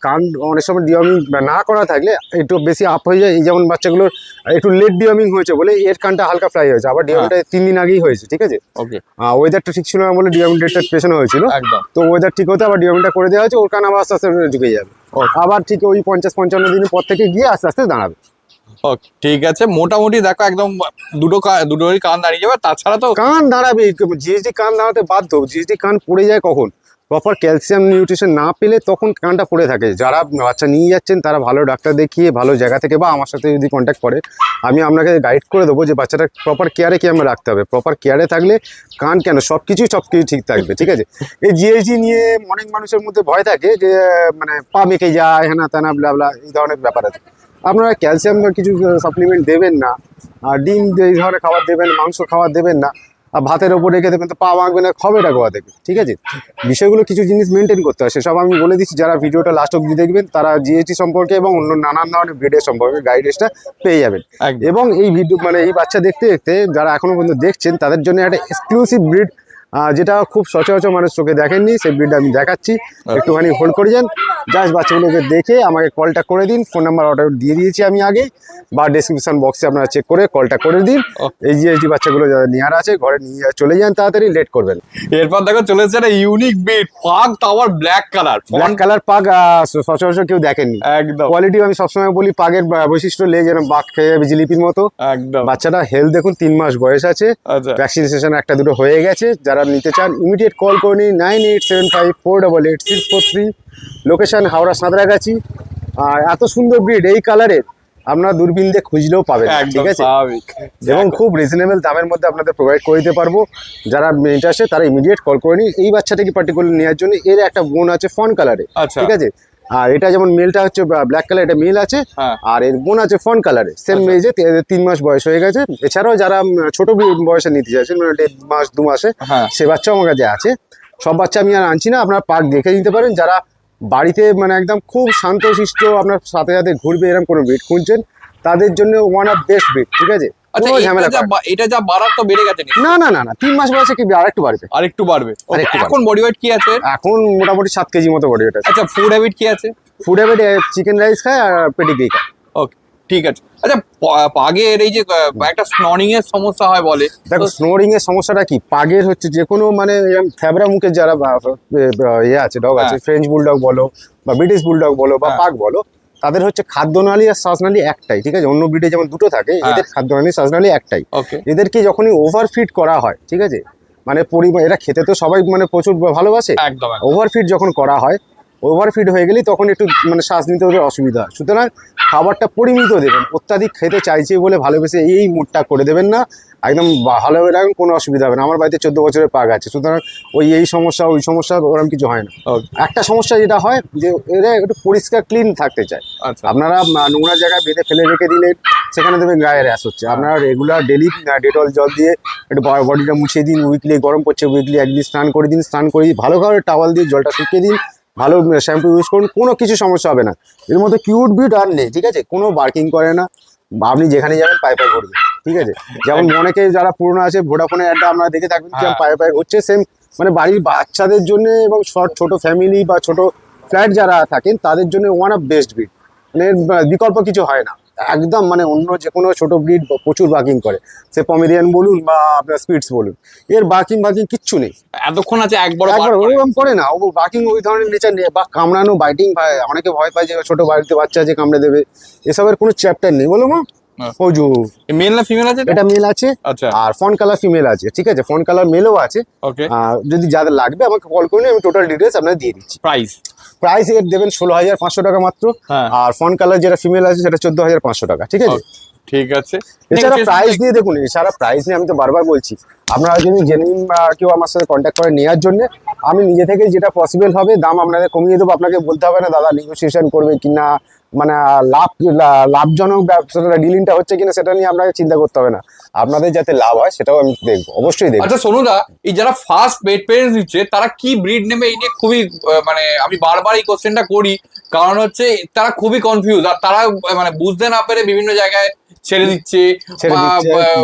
কান অনেক সময় ডিওমিং না করা থাকলে একটু বেশি আপ হয়ে যায়। এই যেমন বাচ্চাগুলোর একটু লেট ডিওমিং হয়েছে বলে এর কানটা হালকা ফ্রাই হয়েছে, আবার ডিওমিংটা 3 দিন আগেই হয়েছে, ঠিক আছে। ওকে, ওয়েদারটা ঠিক ছিল না বলে ডিওমিং ডেটটা পেছনে হয়েছিল। একদম। তো ওয়েদার ঠিক হতে আবার ডিওমিংটা করে দেওয়া হয়েছে, ওর কান আবার আস্তে আস্তে ঢুকে যাবে। আবার ঠিক ওই 50-55 দিনের পর থেকে গিয়ে আস্তে আস্তে দাঁড়াবে। ওকে, ঠিক আছে। মোটামুটি দেখো একদম দুটোরই কান দাঁড়িয়ে যাবে। তাছাড়া তো কান দাঁড়াবে, জিএসডি কান দাঁড়াতে বাধ্য। জিএসডি কান পড়ে যায় কখন? প্রপার ক্যালসিয়াম নিউট্রিশন না পেলে তখন কানটা পড়ে থাকে। যারা বাচ্চা নিয়ে যাচ্ছেন তারা ভালো ডাক্তার দেখিয়ে ভালো জায়গা থেকে বা আমার সাথে যদি কন্ট্যাক্ট করে, আমি আপনাকে গাইড করে দেবো যে বাচ্চাটা প্রপার কেয়ারে কি আমরা রাখতে হবে। প্রপার কেয়ারে থাকলে কান কেন সব কিছু ঠিক থাকবে, ঠিক আছে। এই জিএসডি নিয়ে অনেক মানুষের মধ্যে ভয় থাকে যে মানে পা মেখে যায়, হ্যানা তেনা ব্লা এই ধরনের ব্যাপার আছে। আপনারা ক্যালসিয়াম কিছু সাপ্লিমেন্ট দেবেন না, আর ডিম এই ধরনের খাবার দেবেন, মাংস খাবার দেবেন না, আর ভাতের ওপর রেখে দেবেন, তো পা মাখবে না, খবেটা গোয়া থেকে, ঠিক আছে। বিষয়গুলো কিছু জিনিস মেনটেন করতে হয়, সেসব আমি বলে দিচ্ছি। যারা ভিডিওটা লাস্ট অব্দি দেখবেন তারা জিএসটি সম্পর্কে এবং অন্য নানান ধরনের ব্রিডের সম্পর্কে গাইডেন্সটা পেয়ে যাবেন। একদম। এবং এই ভিডিও মানে এই বাচ্চা দেখতে দেখতে যারা এখনো পর্যন্ত দেখছেন তাদের জন্য একটা এক্সক্লুসিভ ব্রিড, যেটা খুব সচরাচর মানুষ চোখে দেখেননি, সেই ব্রিডটা আমি দেখাচ্ছি। একটুখানি হোল্ড করে যান, জাস্ট বাচ্চাগুলোকে দেখে আমাকে কলটা করে দিন। ফোন নাম্বার অর্ডার দিয়ে দিয়েছি আমি আগে, বা ডেসক্রিপশন বক্সে আপনারা চেক করে কলটা করে দিন। এই জিএসডি বাচ্চাগুলো যারা নেওয়ার আছে ঘরে নিয়ে চলে যান, তাড়াতাড়ি লেট করবেন। এরপর দেখো চলেছে একটা ইউনিক ব্রিড, পাগ টাওয়ার black colour. Black colour pug সচরাচর কেউ দেখেননি। একদম কোয়ালিটি আমি সবসময় বলি, পাগের বৈশিষ্ট্য লেজ যেন বাঘ খেয়ে যাবে জিলিপির মতো। একদম। বাচ্চাটা হেলথ দেখুন, 3 মাস বয়স আছে। আচ্ছা, ভ্যাকসিনেশন একটা দুটো হয়ে গেছে। যারা নিতে চান ইমিডিয়েট কল করে নিন 9875488643। লোকেশন হাওড়া সাঁতরাগাছি। আর এত সুন্দর ব্রিড এই কালারের আপনারা দূরবীন দিয়ে খুঁজলেও পাবেন না, ঠিক একদম আছে। স্বাভাবিক। এবং খুব রিজনেবল দামের মধ্যে আপনাদের প্রোভাইড করে দিতে পারবো। যারা ইন্টারেস্টেড তারা ইমিডিয়েট কল করে নিন। এই বাচ্চাটাকে পার্টিকুলার নেওয়ার জন্য এর একটা বোন আছে ফন কালারে, আচ্ছা। ঠিক আছে। আর এটা যেমন মেলটা হচ্ছে ব্ল্যাক কালার, এটা মেল আছে। হ্যাঁ। আর এর বোন আছে ফন কালারে, সেম আচ্ছা। মেজে 3 মাস বয়স হয়ে গেছে। এছাড়াও যারা ছোট বয়সে নিতে চাইছেন, মানে 1.5 মাস 2 মাসে, হ্যাঁ। সে বাচ্চাও আমার কাছে আছে। সব বাচ্চা আমি আর আনছি না, আপনারা পার্ক দেখে নিতে পারেন। যারা বাড়িতে মানে একদম খুব শান্তশিষ্ট আপনার সাথে সাথে ঘুরবে এরকম কোনো ব্রিড খুঁজছেন, তাদের জন্য ওয়ান অফ বেস্ট ব্রিড, ঠিক আছে। আচ্ছা, কোনো ঝামেলা এটা করার এটা যা বাড়ার তো বেড়ে গেছে নাকি? না না না না 3 মাস বয়সে কি আরেকটু বাড়বে। আরেকটু বাড়বে। Okay, আরেকটু এখন বডি ওয়েট কি আছে? এখন মোটামুটি 7 কেজি মতো বডি ওয়েট আছে। আচ্ছা, ফুড হ্যাবিট কি আছে? ফুড হ্যাবিট চিকেন রাইস খায় আর পেডিগ্রি খায়। ওকে, ঠিক আছে। আচ্ছা, পাগের এই যে একটা স্নরিং এর সমস্যা হয় বলে, দেখো স্নোরিং এর সমস্যাটা কি, পাগের হচ্ছে যে কোনো মানে ফ্যাবরা মুখের যারা ইয়ে আছে ডগ আছে, ফ্রেঞ্চ বুলডগ বলো বা ব্রিটিশ বুলডগ বলো বা হ্যাঁ। পাগ বলো, তাদের হচ্ছে খাদ্যনালী আর শ্বাসনালী একটাই, ঠিক আছে। অন্য ব্রিডে যেমন দুটো থাকে, হ্যাঁ। এদের খাদ্যনালী শ্বাসনালী একটাই। ওকে, এদেরকে যখনই ওভারফিড করা হয়, ঠিক আছে, মানে এরা খেতে তো সবাই মানে প্রচুর ভালোবাসে। একদম একদম। ওভারফিড যখন করা হয়, ওভারফিড হয়ে গেলেই তখন একটু মানে শ্বাস নিতে ওদের অসুবিধা হয়। সুতরাং খাবারটা পরিমিত দেবেন। অত্যাধিক খেতে চাইছে বলে ভালোবেসে এই মুডটা করে দেবেন না, একদম ভালোভাবে রাখবেন, কোনো অসুবিধা হবে না। আমার বাড়িতে 14 বছরের পাগ আছে, সুতরাং এই সমস্যা ওই সমস্যা ওরকম কিছু হয় না। Okay, একটা সমস্যা যেটা হয় যে এরা একটু পরিষ্কার ক্লিন থাকতে চায়। আচ্ছা। আপনারা নোংরা জায়গায় বেঁধে ফেলে রেখে দিলেন, সেখানে দেখবেন গায়ে র্যাশ হচ্ছে। আপনারা রেগুলার ডেলি ডেটল জল দিয়ে একটু বডিটা মুছিয়ে দিন। উইকলি গরম পড়ছে, উইকলি একদিন স্নান করে দিন। স্নান করে ভালো করে টাওয়াল দিয়ে জলটা শুকিয়ে দিন, ভালো শ্যাম্পু ইউজ করুন, কোনো কিছু সমস্যা হবে না। এর মধ্যে কিউট ব্রিড আর নেই, ঠিক আছে। কোনো বার্কিং করে না, বা আপনি যেখানে যাবেন পায়ে পায়ে করবে, ঠিক আছে। যেমন অনেকে যারা পুরনো আছে, ভোডাফোনের একটা আপনারা দেখে থাকবেন যে হ্যাঁ। পায়ে পায়ে হচ্ছে, সেম মানে বাড়ির বাচ্চাদের জন্য এবং ছোট ফ্যামিলি বা ছোট ফ্ল্যাট যারা থাকেন তাদের জন্য ওয়ান অফ বেস্ট ব্রিড, মানে এর বিকল্প কিছু হয় না। একদম মানে অন্য যে কোনো ছোট ব্রিড প্রচুর বার্কিং করে, সে পমেরিয়ান বলুন বা আপনার স্পিটস বলুন, এর বার্কিং কিচ্ছু নেই। এতক্ষণ আছে একবার একবার ওরকম করে না, ও বার্কিং ওই ধরনের নেচার নেই, বা কামড়ানো বাইটিং, অনেকে ভয় পায় যে ছোট বাড়িতে বাচ্চা আছে কামড়ে দেবে, এসবের কোনো চ্যাপ্টার নেই। বলো মা, ওই যে মেল না ফিমেল আছে এটা মেল আছে, আচ্ছা আর ফন কালার ফিমেল আছে, ঠিক আছে, ফন কালার মেলও আছে। ওকে। যদি যাদের লাগবে আমাকে কল করুন, আমি টোটাল ডিটেলস আপনাকে দিয়ে দিচ্ছি। প্রাইস প্রাইস এর দেবেন 16,500 টাকা মাত্র, হ্যাঁ আর ফন কালার যেটা ফিমেল আছে সেটা 14,500 টাকা, ঠিক আছে। ঠিক আছে। এছাড়া প্রাইস দিয়ে দেখুন, এছাড়া প্রাইস নিয়ে আমি তো বারবার বলছি, আপনারা যদি জেনুইন কেউ আমার সাথে কন্ট্যাক্ট করে নেওয়ার জন্য, আমি নিজে থেকে যেটা পসিবল হবে দাম আপনাদের কমিয়ে দেবো। আপনাকে বলতে হবে না দাদা নেগোসিয়েশন করবে কিনা, মানে লাভজনক ব্যবসাটা ডিলিংটা হচ্ছে কিনা সেটা নিয়ে আপনাকে চিন্তা করতে হবে না, আপনাদের যাতে লাভ হয় সেটাও আমি দেখবো, অবশ্যই দেখবো। আচ্ছা সোনুদা, এই যারা ফার্স্ট পেট পেরেন্টস দিচ্ছে তারা কি ব্রিড নেবে এই নিয়ে খুবই মানে আমি বারবার এই কোশ্চেনটা করি, কারণ হচ্ছে তারা খুবই কনফিউজ, আর তারা মানে বুঝতে না পেরে বিভিন্ন জায়গায় ছেড়ে দিচ্ছে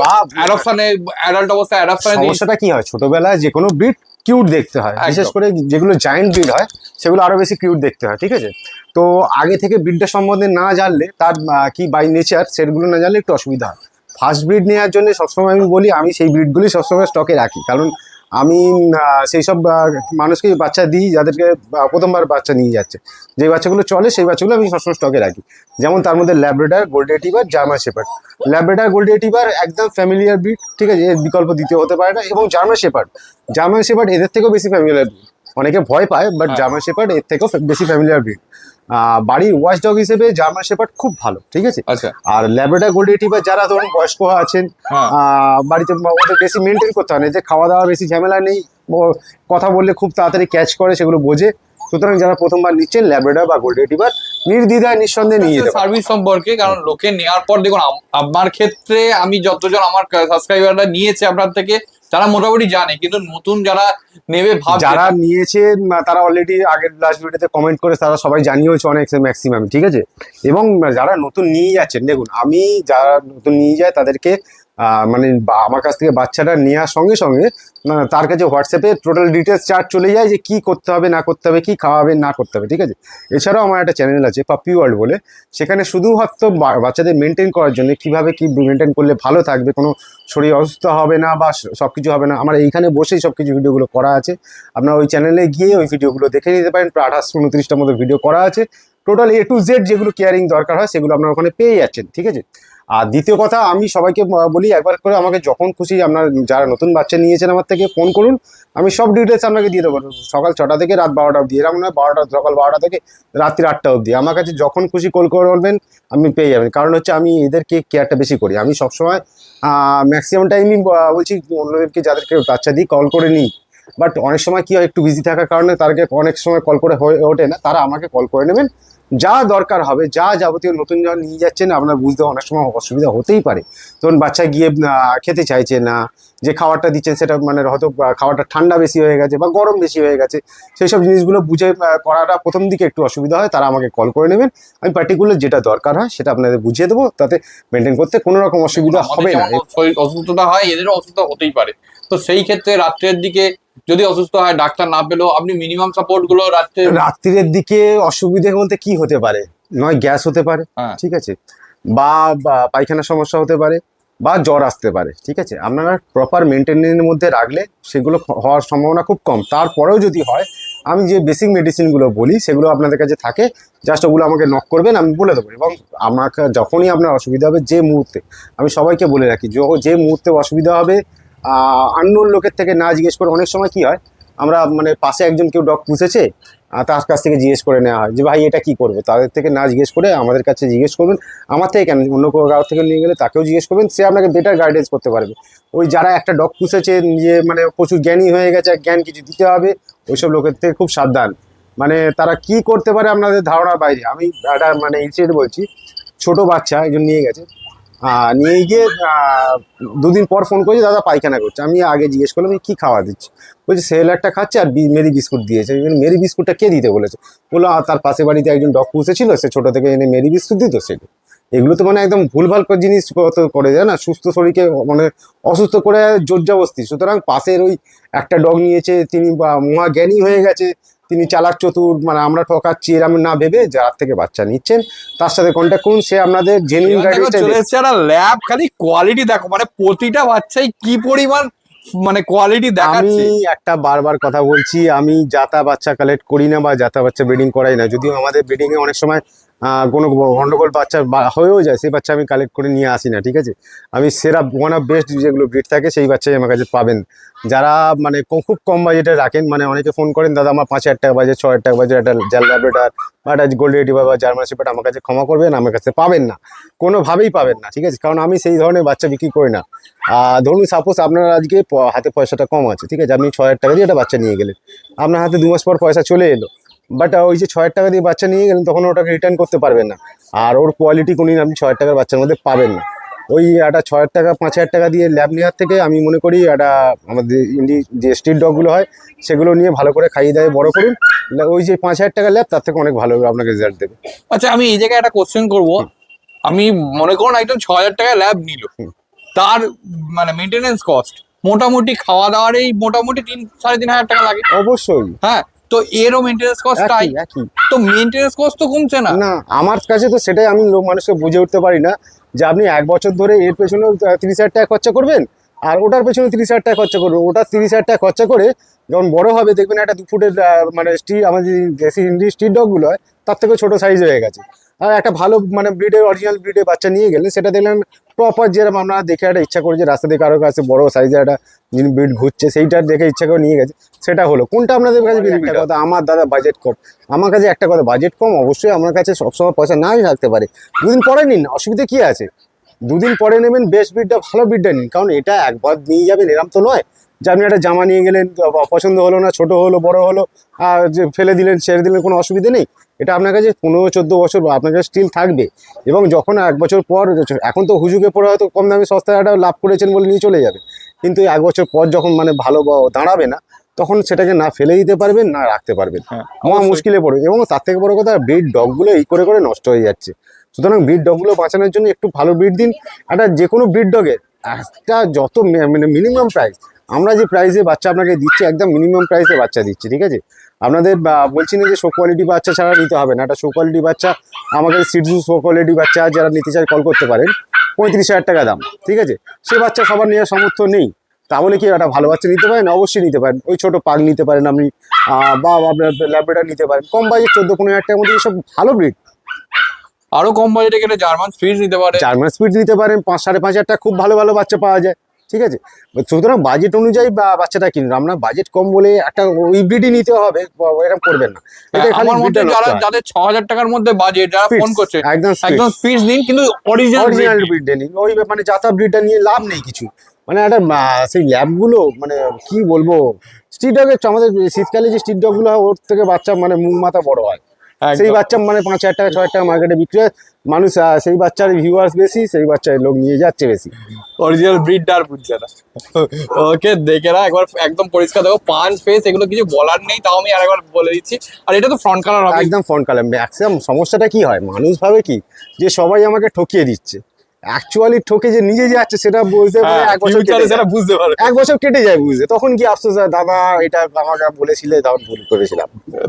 বা অ্যাডপশনে, অ্যাডাল্ট অবস্থায় অ্যাডপশনে। সমস্যাটা কি হয়, ছোটবেলায় যে কোনো ব্রিড কিউট দেখতে হয়, বিশেষ করে যেগুলো জায়ান্ট ব্রিড হয় সেগুলো আরো বেশি কিউট দেখতে হয়, ঠিক আছে। তো আগে থেকে ব্রিডটা সম্বন্ধে না জানলে, তার কি বাই নেচার সেগুলো না জানলে একটু অসুবিধা হয়। ফার্স্ট ব্রিড নেওয়ার জন্য সবসময় আমি বলি, আমি সেই ব্রিডগুলি সবসময় স্টকে রাখি, কারণ আমি সেই সব মানুষকে বাচ্চা দিই যাদেরকে প্রথমবার বাচ্চা নিয়ে যাচ্ছে, যে বাচ্চাগুলো চলে সেই বাচ্চাগুলো আমি সবসময় স্টকে রাখি। যেমন তার মধ্যে Labrador, golden retriever, German shepherd. Labrador, golden retriever একদম ফ্যামিলিয়ার ব্রিড, ঠিক আছে, এর বিকল্প দ্বিতীয় হতে পারে না। এবং জার্মান শেপার্ড এদের থেকেও বেশি ফ্যামিলিয়ার ব্রিড, অনেকে ভয় পায়, বাট জার্মান শেপার্ড এর থেকেও বেশি ফ্যামিলিয়ার ব্রিড। বাড়ির ওয়াচ ডগ হিসেবে জার্মান শেপার্ড খুব ভালো, ঠিক আছে। আচ্ছা আর ল্যাব্রাডর, গোল্ডেন রিট্রিভার যারা ধরুন বয়স্ক আছেন, বাড়িতে ওদের বেশি মেনটেন করতে হয় না, এদের খাওয়া দাওয়া বেশি ঝামেলা নেই, কথা বললে খুব তাড়াতাড়ি ক্যাচ করে, সেগুলো বোঝে। সুতরাং যারা প্রথমবার নিচ্ছেন ল্যাব্রাডর বা গোল্ডেন রিট্রিভার নির্দ্বিধায় নিঃসন্দেহে নিয়ে যেতে পারেন। সার্ভিস সম্পর্কে, কারণ লোকে নেওয়ার পর দেখুন আমার ক্ষেত্রে আমি যতজন আমার সাবস্ক্রাইবাররা নিয়েছে আপনার থেকে তারা মোটামুটি জানে, কিন্তু নতুন যারা নেবে ভাবছে, যারা নিয়েছেন তারা অলরেডি আগের লাস্ট ভিডিওতে কমেন্ট করে তারা সবাই জানিয়েছে অনেক ম্যাক্সিমাম, ঠিক আছে। এবং যারা নতুন নিয়ে যাচ্ছেন, দেখুন আমি যারা নতুন নিয়ে যায় তাদেরকে মানে আমার কাছ থেকে বাচ্চাটা নেওয়ার সঙ্গে সঙ্গে তার কাছে হোয়াটসঅ্যাপে টোটাল ডিটেলস চার্ট চলে যায়, যে কি করতে হবে না করতে হবে, কি খাওয়াবে না করতে হবে, ঠিক আছে। এছাড়াও আমার একটা চ্যানেল আছে পাপি ওয়ার্ল্ড বলে, সেখানে শুধুমাত্র বাচ্চাদের মেনটেন করার জন্য কিভাবে কি মেনটেন করলে ভালো থাকবে, কোনো শরীর অসুস্থ হবে না বা সব কিছু হবে না, আমার এইখানে বসেই সব কিছু ভিডিওগুলো করা আছে। আপনার ওই চ্যানেলে গিয়ে ওই ভিডিওগুলো দেখে নিতে পারেন, প্রায় 28-29টার মতো ভিডিও করা আছে, টোটাল A to Z যেগুলো কেয়ারিং দরকার হয় সেগুলো আপনার ওখানে পেয়ে যাচ্ছেন, ঠিক আছে। আর দ্বিতীয় কথা, আমি সবাইকে বলি একবার করে আমাকে যখন খুশি, আপনার যারা নতুন বাচ্চা নিয়েছেন আমার থেকে ফোন করুন, আমি সব ডিটেলস আপনাকে দিয়ে দেবো, সকাল 6টা থেকে রাত 12টা অবধি, এরকম না সকাল 12টা থেকে রাত্রি 8টা অবধি আমার কাছে যখন খুশি কল করে বলবেন, আপনি পেয়ে যাবেন। কারণ হচ্ছে আমি এদেরকে কেয়ারটা বেশি করি, আমি সবসময় ম্যাক্সিমাম টাইমই বলছি অন্যদেরকে যাদেরকে বাচ্চা দিই কল করে নিই, বাট অনেক সময় কি হয় একটু বিজি থাকার কারণে তাদেরকে অনেক সময় কল করে হয়ে ওঠে না, তারা আমাকে কল করে নেবেন, যা দরকার হবে, যা যাবতীয় নতুন যখন নিয়ে যাচ্ছেন আপনার বুঝতে অনেক সময় অসুবিধা হতেই পারে। তখন বাচ্চা গিয়ে খেতে চাইছে না, যে খাবারটা দিচ্ছেন সেটা মানে হয়তো খাবারটা ঠান্ডা বেশি হয়ে গেছে বা গরম বেশি হয়ে গেছে, সেই সব জিনিসগুলো বুঝে করাটা প্রথম দিকে একটু অসুবিধা হয়, তারা আমাকে কল করে নেবেন, আমি পার্টিকুলার যেটা দরকার হয় সেটা আপনাদের বুঝিয়ে দেবো, তাতে মেনটেন করতে কোনো রকম অসুবিধা হবে না। শরীর অসুস্থতা হয়, এদেরও অসুস্থতা হতেই পারে, তো সেই ক্ষেত্রে রাত্রের দিকে যদি অসুস্থ হয় ডাক্তার না পেলেও আপনি মিনিমাম সাপোর্ট গুলো রাত্রির দিকে অসুবিধে বলতে কি হতে পারে, নয় গ্যাস হতে পারে, ঠিক আছে, বা পায়খানার সমস্যা হতে পারে, বা জ্বর আসতে পারে, ঠিক আছে। আপনারা প্রপার মেনটেনের মধ্যে রাখলে সেগুলো হওয়ার সম্ভাবনা খুব কম। তারপরেও যদি হয়, আমি যে বেসিক মেডিসিনগুলো বলি সেগুলো আপনাদের কাছে থাকে, জাস্ট ওগুলো আমাকে নক করবেন, আমি বলে দেবো। এবং আমাকে যখনই আপনার অসুবিধা হবে, যে মুহূর্তে, আমি সবাইকে বলে রাখি, যে মুহূর্তে অসুবিধা হবে আননোন লোকের থেকে না জিজ্ঞেস করে, অনেক সময় কি হয় আমরা মানে পাশে একজন কেউ ডগ পুষেছে তার কাছ থেকে জিজ্ঞেস করে নেওয়া হয় যে ভাই এটা কি করবো, তাদের থেকে না জিজ্ঞেস করে আমাদের কাছে জিজ্ঞেস করবেন। আমার থেকে কেন, অন্য কারোর থেকে নিয়ে গেলে তাকেও জিজ্ঞেস করবেন, সে আপনাকে বেটার গাইডেন্স করতে পারবে। ওই যারা একটা ডগ পুষেছে নিজে মানে প্রচুর জ্ঞানী হয়ে গেছে, জ্ঞান কিছু দিতে হবে, ওইসব লোকের থেকে খুব সাবধান, মানে তারা কি করতে পারে আপনাদের ধারণার বাইরে। আমি একটা মানে ইনসিডেন্ট বলছি, ছোট বাচ্চা একজন নিয়ে গেছে, নিয়ে গিয়ে 2 দিন পর ফোন করেছি, দাদা পায়খানা করছে। আমি আগে জিজ্ঞেস করলাম কি খাওয়া দিচ্ছি, বলছি সেরেলাকটা খাচ্ছে আর মেরি বিস্কুট দিয়েছে। মেরি বিস্কুটটা কে দিতে বলেছে, বললো তার পাশে বাড়িতে একজন ডগ পুষেছিল, সে ছোটো থেকে এনে মেরি বিস্কুট দিত সেটা। এগুলো তো মানে একদম ভুলভাল জিনিস করে যায় না, সুস্থ শরীরকে মানে অসুস্থ করে জোর জবস্তি। সুতরাং পাশের ওই একটা ডগ নিয়েছে, তিনি মহা জ্ঞানী হয়ে গেছে, তিনি চালাক চতুর, মানে আমরা ঠকাচ্ছি এরকম না ভেবে যার থেকে বাচ্চা নিচ্ছেন তার সাথে কন্ট্যাক্ট করুন, সে আপনাদের জেনুইন এবার দেখো চলে এসছে একটা ল্যাব, খালি কোয়ালিটি দেখো, মানে প্রতিটা বাচ্চাই কি পরিমাণ মানে কোয়ালিটি আমি দেখাচ্ছে। একটা বারবার কথা বলছি, আমি জাতা বাচ্চা কালেক্ট করি না বা জাতা বাচ্চা ব্রিডিং করাই না, যদিও আমাদের ব্রিডিং এ অনেক সময় কোনো গন্ডগোল বাচ্চা হয়েও যায়, সেই বাচ্চা আমি কালেক্ট করে নিয়ে আসি না, ঠিক আছে। আমি সেরা ওয়ান অফ বেস্ট যেগুলো ব্রিড থাকে সেই বাচ্চাই আমার কাছে পাবেন। যারা মানে খুব কম বাজেটে রাখেন, মানে অনেকে ফোন করেন দাদা আমার 5,000 টাকা বাজেট, 6,000 টাকা বাজেট, একটা জাল ল্যাব্রাডর বা একটা গোল্ড রিট্রিভার বা জার্মান শেপার্ড, আমার কাছে ক্ষমা করবেন, আমার কাছে পাবেন না, কোনোভাবেই পাবেন না, ঠিক আছে। কারণ আমি সেই ধরনের বাচ্চা বিক্রি করি না। ধরুন সাপোজ আপনার আজকে হাতে পয়সাটা কম আছে, ঠিক আছে, আপনি 6,000 টাকা দিয়ে একটা বাচ্চা নিয়ে গেলেন, আপনার হাতে 2 মাস পর পয়সা চলে এলো, বাট ওই যে 6,000 টাকা দিয়ে বাচ্চা নিয়ে গেলেন তখন ওটাকে রিটার্ন করতে পারবেন না, আর ওর কোয়ালিটি কোনদিন আপনি 6,000 টাকার বাচ্চার মধ্যে পাবেন না। ওই একটা 6,000 টাকা 5,000 টাকা দিয়ে ল্যাব নেওয়ার থেকে আমি মনে করি একটা আমাদের যে স্ট্রিট ডগগুলো হয় সেগুলো নিয়ে ভালো করে খাইয়ে দাইয়ে বড় করুন, ওই যে 5,000 টাকা ল্যাব তার থেকে অনেক ভালো আপনাকে রেজাল্ট দেবে। আচ্ছা আমি এই জায়গায় একটা কোশ্চেন করবো, আমি মনে করুন একজন 6,000 টাকায় ল্যাব নিল, তার মানে মেনটেনেন্স কস্ট মোটামুটি খাওয়া দাওয়ার এই মোটামুটি 3-3.5 টাকা লাগে, অবশ্যই হ্যাঁ, তো এরও মেনটেনেন্স কস্ট তাই, একই একই। তো মেনটেনেন্স কস্ট তো কমছে না। না আমার কাছে তো সেটাই আমি লোক মানুষকে বুঝে উঠতে পারি না, যে আপনি 1 বছর ধরে এর পেছনে 30,000 টাকা খরচা করবেন আর ওটার পেছনে 30,000 টাকা খরচা করবেন, ওটা 30,000 টাকা খরচা করে যখন বড় হবে দেখবেন একটা 2 ফুটের মানে স্ট্রিট আমাদের দেশি ইন্ডিয়ান স্ট্রিট ডগগুলো হয় তার থেকে ছোট সাইজ হয়ে গেছে। আর একটা ভালো মানে ব্রিডের অরিজিনাল ব্রিডের বাচ্চা নিয়ে গেলে সেটা দেখলেন প্রপার, যেরকম আমরা দেখে একটা ইচ্ছা করি যে রাস্তা থেকে কারোর কাছে বড় সাইজের একটা ব্রিড ঘুরছে সেইটার দেখে ইচ্ছা করে নিয়ে গেছে, সেটা হলো কোনটা আপনাদের কাছে একটা কথা, আমার দাদা বাজেট কম, আমার কাছে একটা কথা বাজেট কম, অবশ্যই আমার কাছে সবসময় পয়সা নাই থাকতে পারে, 2 দিন পরে নিন, অসুবিধা কি আছে, 2 দিন পরে নেবেন, বেস্ট ব্রিডটা ভালো ব্রিডটা নিন, কারণ এটা একবার নিয়ে যাবেন এরম তো নয় যে আপনি একটা জামা নিয়ে গেলেন পছন্দ হলো না, ছোট হলো বড় হলো আর যে ফেলে দিলেন ছেড়ে দিলেন, কোনো অসুবিধা নেই, এটা আপনার কাছে 15-14 বছর আপনার কাছে স্টিল থাকবে। এবং যখন 1 বছর পর, এখন তো হুজুকে পড়ে হয়তো কম দামে সস্তায় একটা লাভ করেছেন বলে নিয়ে চলে যাবে, কিন্তু 1 বছর পর যখন মানে ভালো দাঁড়াবে না তখন সেটাকে না ফেলে দিতে পারবেন না রাখতে পারবেন, আমার মুশকিলে পড়বে। এবং তার থেকে বড় কথা ব্রিড ডগগুলো এই করে করে নষ্ট হয়ে যাচ্ছে, সুতরাং ব্রিড ডগগুলো বাঁচানোর জন্য একটু ভালো ব্রিড দিন। একটা যে কোনো ব্রিড ডগের একটা যত মানে মিনিমাম প্রাইস, আমরা যে প্রাইসে বাচ্চা আপনাকে দিচ্ছি একদম মিনিমাম প্রাইসে বাচ্চা দিচ্ছি, ঠিক আছে। আপনাদের বলছি না যে শো কোয়ালিটি বাচ্চা ছাড়া নিতে হবে না, একটা শো কোয়ালিটি বাচ্চা আমাকে সিডজু শো কোয়ালিটি বাচ্চা যারা নিতে চায় কল করতে পারেন, 35,000 টাকা দাম, ঠিক আছে। সে বাচ্চা সবার নেওয়ার সামর্থ্য নেই, তাহলে কি একটা ভালো বাচ্চা নিতে পারেন, অবশ্যই নিতে পারেন, ওই ছোটো পাগ নিতে পারেন আপনি, বা আপনার ল্যাব্রাডর নিতে পারেন, কম বাজেট 14-15,000 টাকার মধ্যে সব ভালো ব্রিড। আরো কম বাজেটে গেলে জার্মান স্পিচ নিতে পারে, জার্মান স্পিড নিতে পারেন, 5-5.5 টাকা খুব ভালো ভালো বাচ্চা পাওয়া যায়, ঠিক আছে। সুতরাং বাজেট অনুযায়ী বাচ্চাটা কিনুন, আপনার বাজেট কম বলে একটা ওই ব্রিডই নিতে হবে এরকম করবেন না। এটা খালি আমার মতে breed টা যারা নষ্ট হয়। যাদের 6,000 টাকার মধ্যে বাজেট, যারা Spitz, ফোন করছে একদম একদম স্পিচ নিন, কিন্তু অরিজিনাল অরিজিনাল ব্রিড নিন, ওই মানে জাতা ব্রিডটা নিয়ে লাভ নেই কিছু, মানে একটা সেই ল্যাবগুলো মানে কি বলবো, স্ট্রিট ডগের আমাদের শীতকালে যে স্ট্রিট ডগগুলো হয় ওর থেকে বাচ্চা মানে মুখ মাথা বড় হয়, সেই বাচ্চা মানে 5,000 টাকা 6,000 টাকা মার্কেটে বিক্রি হয়, মানুষ সেই বাচ্চার ভিউয়ার্স বেশি, সেই বাচ্চার লোক নিয়ে যাচ্ছে বেশি। অরিজিনাল ব্রিডটা আর বুঝছে না। ওকে দেখে না একবার একদম পরিষ্কার দেখো, পাঁচ ফেস, এগুলো কিছু বলার নেই, তাও আমি আরেকবার বলে দিচ্ছি। আর এটা তো ফ্রন্ট কালার হবে একদম ফ্রন্ট কালার। ম্যাক্সিমাম সমস্যাটা কি হয়, মানুষ ভাবে কি যে সবাই আমাকে ঠকিয়ে দিচ্ছে, অ্যাকচুয়ালি ঠকে যে নিজে যাচ্ছে সেটা বুঝতে পারে 1 বছর কেটে যায়। সেটা বুঝতে পারে 1 বছর কেটে যায় বুঝতে, তখন কি আফসোস হয়, দাদা এটা আমাকে বলেছিলে তখন ভুল করেছিলাম,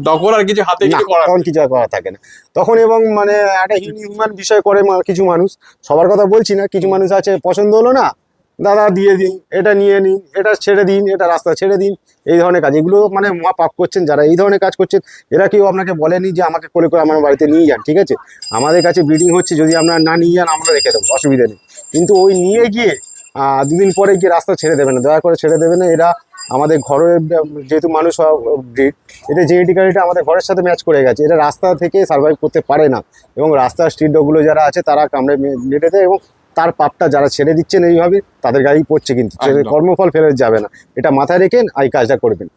তখন আর কিছু হাতে না, কিছু করার তখন কিছু আর করা থাকে না তখন। এবং মানে একটা হিউম্যান বিষয় করে কিছু মানুষ, সবার কথা বলছি না, কিছু মানুষ আছে পছন্দ হলো না দাদা দিয়ে দিন, এটা নিয়ে নিন, এটা ছেড়ে দিন, এটা রাস্তা ছেড়ে দিন, এই ধরনের কাজ, এগুলো মানে মহা পাপ করছেন যারা এই ধরনের কাজ করছেন। এরা কেউ আপনাকে বলেনি যে আমাকে করে করে আমার বাড়িতে নিয়ে যান, ঠিক আছে, আমাদের কাছে ব্রিডিং হচ্ছে, যদি আপনারা না নিয়ে যান আমরা রেখে দেবো, অসুবিধা নেই, কিন্তু ওই নিয়ে গিয়ে 2 দিন পরে গিয়ে রাস্তা ছেড়ে দেবে না, দয়া করে ছেড়ে দেবে না। এরা আমাদের ঘরের যেহেতু মানুষ ব্রিড, এটা জেনেটিক্যালিটা আমাদের ঘরের সাথে ম্যাচ করে গেছে, এটা রাস্তা থেকে সার্ভাইভ করতে পারে না, এবং রাস্তার স্ট্রিট ডগগুলো যারা আছে তারা কামড়ে মেরে দেয়, এবং তার পাপটা যারা ছেড়ে দিচ্ছেন এইভাবে তাদের গাড়ি পড়ছে, কিন্তু কর্মফল ফেরত যাবে না, এটা মাথায় রেখেন এই কাজটা করবেন।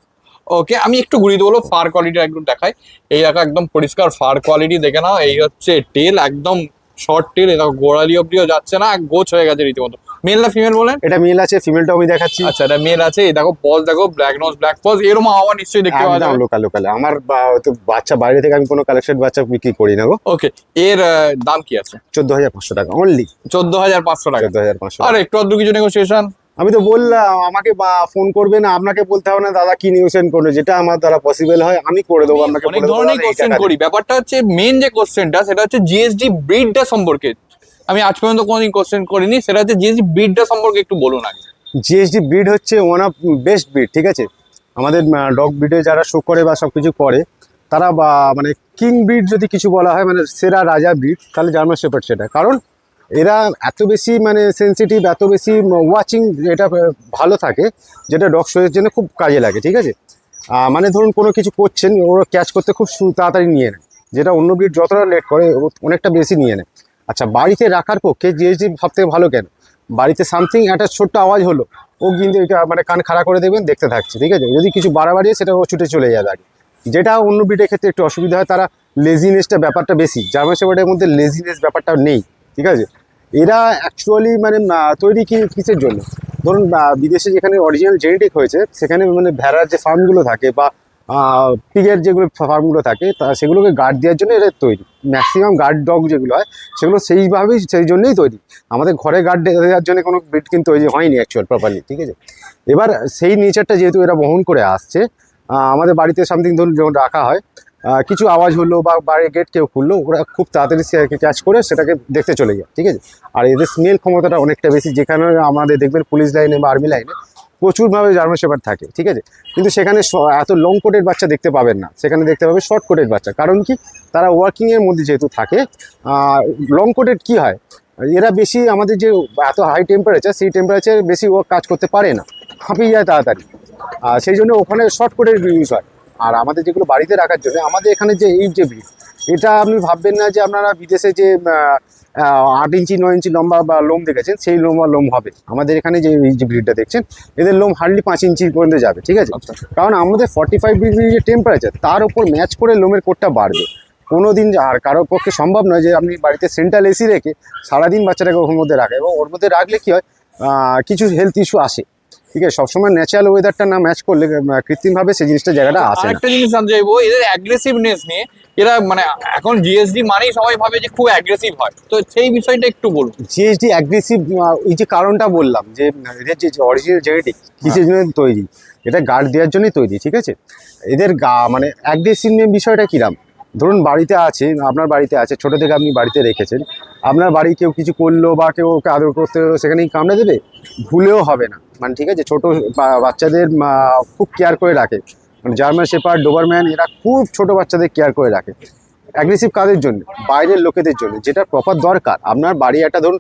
ওকে আমি একটু ঘুরিয়ে দেবো, ফার কোয়ালিটি একদম দেখাই। এই দেখো একদম পরিষ্কার ফার কোয়ালিটি দেখে নাও, এই হচ্ছে টেল, একদম শর্ট টেল, এটা গোড়ালি অব্দিও যাচ্ছে না, গোছ হয়ে গেছে রীতিমতো। মেল না ফিমেল বলেন? এটা মেল আছে, ফিমেলটা আমি দেখাচ্ছি। আচ্ছা এটা মেল আছে, এই দেখো পজ দেখো, ব্ল্যাক নোজ ব্ল্যাক পজ, এরকম হওয়া নিশ্চয়ই দেখতে পাওয়া একদম যাবে। লোকাল লোকাল, আমার তো বাচ্চা বাইরে থেকে আমি কোনো কালেকশন বাচ্চা বিক্রি করি না গো। ওকে এর দাম কি আছে? 14,500 টাকা অনলি, 14,500 টাকা। 14,500 আর একটু আধটু কিছু নেগোসিয়েশন? আমি তো বললাম আমাকে ফোন করবে না, আপনাকে বলতে হবে না দাদা কি নিউসেন করবে, যেটা আমার দ্বারা পসিবল হয় আমি করে দেবো, আপনাকে অনেক বলে দেবো ধরনের দাদা এই কোশ্চেন টাকা করি, ব্যাপারটা হচ্ছে মেন যে কোশ্চেনটা সেটা হচ্ছে জিএসডি ব্রিডটা সম্পর্কে আমি আজ পর্যন্ত কোনোদিন কোশ্চেন করিনি, সেটা হচ্ছে জিএসডি ব্রিডটা সম্পর্কে একটু বলুন আগে। জিএসডি ব্রিড হচ্ছে ওয়ান অফ বেস্ট ব্রিড, ঠিক আছে। আমাদের ডগ ব্রিডে যারা শো করে বা সব কিছু করে তারা মানে কিং ব্রিড যদি কিছু বলা হয়, মানে সেরা রাজা ব্রিড, তাহলে জার্মান শেপার্ড সেটা। কারণ এরা এত বেশি মানে সেনসিটিভ, এত বেশি ওয়াচিং, এটা ভালো থাকে, যেটা ডগ শোয়ের জন্য খুব কাজে লাগে, ঠিক আছে। মানে ধরুন কোনো কিছু করছেন, ওরা ক্যাচ করতে খুব তাড়াতাড়ি নিয়ে নেয়, যেটা অন্য ব্রিড যতটা লেট করে ও অনেকটা বেশি নিয়ে নেয়। আচ্ছা, বাড়িতে রাখার পক্ষে জিএসডি সবথেকে ভালো কেন? বাড়িতে সামথিং একটা ছোট্ট আওয়াজ হলো, ও কিন্তু মানে কান খাড়া করে দেখবেন দেখতে থাকছে, ঠিক আছে। যদি কিছু বাড়াবাড়ি সেটা ও ছুটে চলে যাবে আগে, যেটা অন্য ব্রিডের ক্ষেত্রে একটু অসুবিধা হয়, তারা লেজিনেসটা ব্যাপারটা বেশি, জার্মান শেপার্ডের মধ্যে লেজিনেস ব্যাপারটা নেই, ঠিক আছে। এরা অ্যাকচুয়ালি মানে তৈরি কিসের জন্য? ধরুন বিদেশে যেখানে অরিজিনাল জেনেটিক হয়েছে সেখানে মানে ভেড়ার যে ফার্মগুলো থাকে বা পিগের যেগুলো ফার্মগুলো থাকে তা সেগুলোকে গার্ড দেওয়ার জন্য এরা তৈরি। ম্যাক্সিমাম গার্ড ডগ যেগুলো হয় সেগুলো সেইভাবেই সেই জন্যই তৈরি। আমাদের ঘরে গার্ড দেওয়ার জন্য কোনো ব্রিড কিন্তু তৈরি হয়নি অ্যাকচুয়াল প্রপারলি, ঠিক আছে। এবার সেই নেচারটা যেহেতু এরা বহন করে আসছে, আমাদের বাড়িতে সামথিং ধরুন যখন রাখা হয়, কিছু আওয়াজ হলো বা বাড়ির গেট কেউ খুললো, ওরা খুব তাড়াতাড়ি ক্যাচ করে সেটাকে দেখতে চলে যায়, ঠিক আছে। আর এদের স্মেল ক্ষমতাটা অনেকটা বেশি, যেখানে আমাদের দেখবেন পুলিশ লাইনে বা আর্মি লাইনে প্রচুরভাবে জার্মান শেপার্ড থাকে, ঠিক আছে। কিন্তু সেখানে এত লং কোটের বাচ্চা দেখতে পাবেন না, সেখানে দেখতে পাবেন শর্ট কোটের বাচ্চা। কারণ কি, তারা ওয়ার্কিংয়ের মধ্যে যেহেতু থাকে। লং কোটেড কী হয়, এরা বেশি আমাদের যে এত হাই টেম্পারেচার, সেই টেম্পারেচার বেশি ও কাজ করতে পারে না, হাঁপিয়ে যায় তাড়াতাড়ি, সেই জন্য ওখানে শর্ট কোটের ইউজ হয়। আর আমাদের যেগুলো বাড়িতে রাখার জন্য আমাদের এখানে যে এই যে ব্রিড, এটা আপনি ভাববেন না যে আপনারা বিদেশে যে 8 ইঞ্চি 9 ইঞ্চি লম্বা বা লোম দেখেছেন সেই লোম হবে। আমাদের এখানে যে এই যে ব্রিডটা দেখছেন এদের লোম হার্ডলি 5 ইঞ্চি পর্যন্ত যাবে, ঠিক আছে। কারণ আমাদের 45 ডিগ্রি যে টেম্পারেচার তার উপর ম্যাচ করে লোমের কোটটা বাড়বে। কোনো দিন আর কারোর পক্ষে সম্ভব নয় যে আপনি বাড়িতে সেন্ট্রাল এসি রেখে সারাদিন বাচ্চাটাকে ওর মধ্যে রাখা, এবং ওর মধ্যে রাখলে কী হয়, কিছু হেলথ ইস্যু আসে, ঠিক আছে। সবসময় ন্যাচারাল ওয়েদারটা না ম্যাচ করলে কৃত্রিমভাবে সেই জিনিসটা জায়গাটা আসে না। আরেকটা জিনিস জানতে চাইবো, এদের অ্যাগ্রেসিভনেস নিয়ে, এরা মানে এখন জিএসডি মানেই সবাই ভাবে যে খুব অ্যাগ্রেসিভ হয়, তো সেই বিষয়টা একটু বলুন। জিএসডি অ্যাগ্রেসিভ, এই যে কারণটা বললাম যে এদের যে অরিজিনাল জেনেটিক কিসের জন্য তৈরি, এটা গার্ড দেওয়ার জন্যই তৈরি, ঠিক আছে। এদের মানে অ্যাগ্রেসিভ বিষয়টা কিরাম, ধরুন বাড়িতে আছে, আপনার বাড়িতে আছে, ছোটো থেকে আপনি বাড়িতে রেখেছেন, আপনার বাড়ি কেউ কিছু করলো বা কেউ ওকে আদর করতে হলো, সেখানেই কামড়ে দেবে, ভুলেও হবে না, মানে ঠিক আছে। ছোটো বাচ্চাদের খুব কেয়ার করে রাখে, মানে জার্মান শেপার্ড, ডোবারম্যান, এরা খুব ছোটো বাচ্চাদের কেয়ার করে রাখে। অ্যাগ্রেসিভ কাদের জন্য? বাইরের লোকেদের জন্য, যেটা প্রপার দরকার। আপনার বাড়ি একটা ধরুন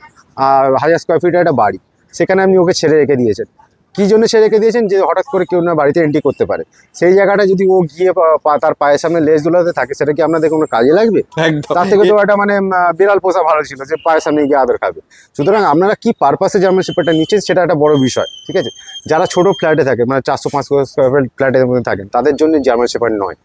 1000 স্কোয়ার ফিটের একটা বাড়ি, সেখানে আপনি ওকে ছেড়ে রেখে দিয়েছেন। কী জন্য ছেড়ে রেখে দিয়েছেন? যে হঠাৎ করে কেউ না বাড়িতে এন্ট্রি করতে পারে, সেই জায়গাটা যদি ও গিয়ে তার পায়ের সামনে লেজ দোলাতে থাকে, সেটা কি আপনাদের কোনো কাজে লাগবে? একদম। তার থেকে তো একটা মানে বিড়াল পোষা ভালো ছিল, যে পায়ের সামনে গিয়ে আদর খাবে। সুতরাং আপনারা কি পারপাসে জার্মান শেপার্ডটা নিচ্ছেন সেটা একটা বড় বিষয়, ঠিক আছে। যারা ছোটো ফ্ল্যাটে থাকে, মানে 400-500 স্কোয়ার ফিট ফ্ল্যাটের মধ্যে থাকেন, তাদের জন্য জার্মান শেপার্ড নয়,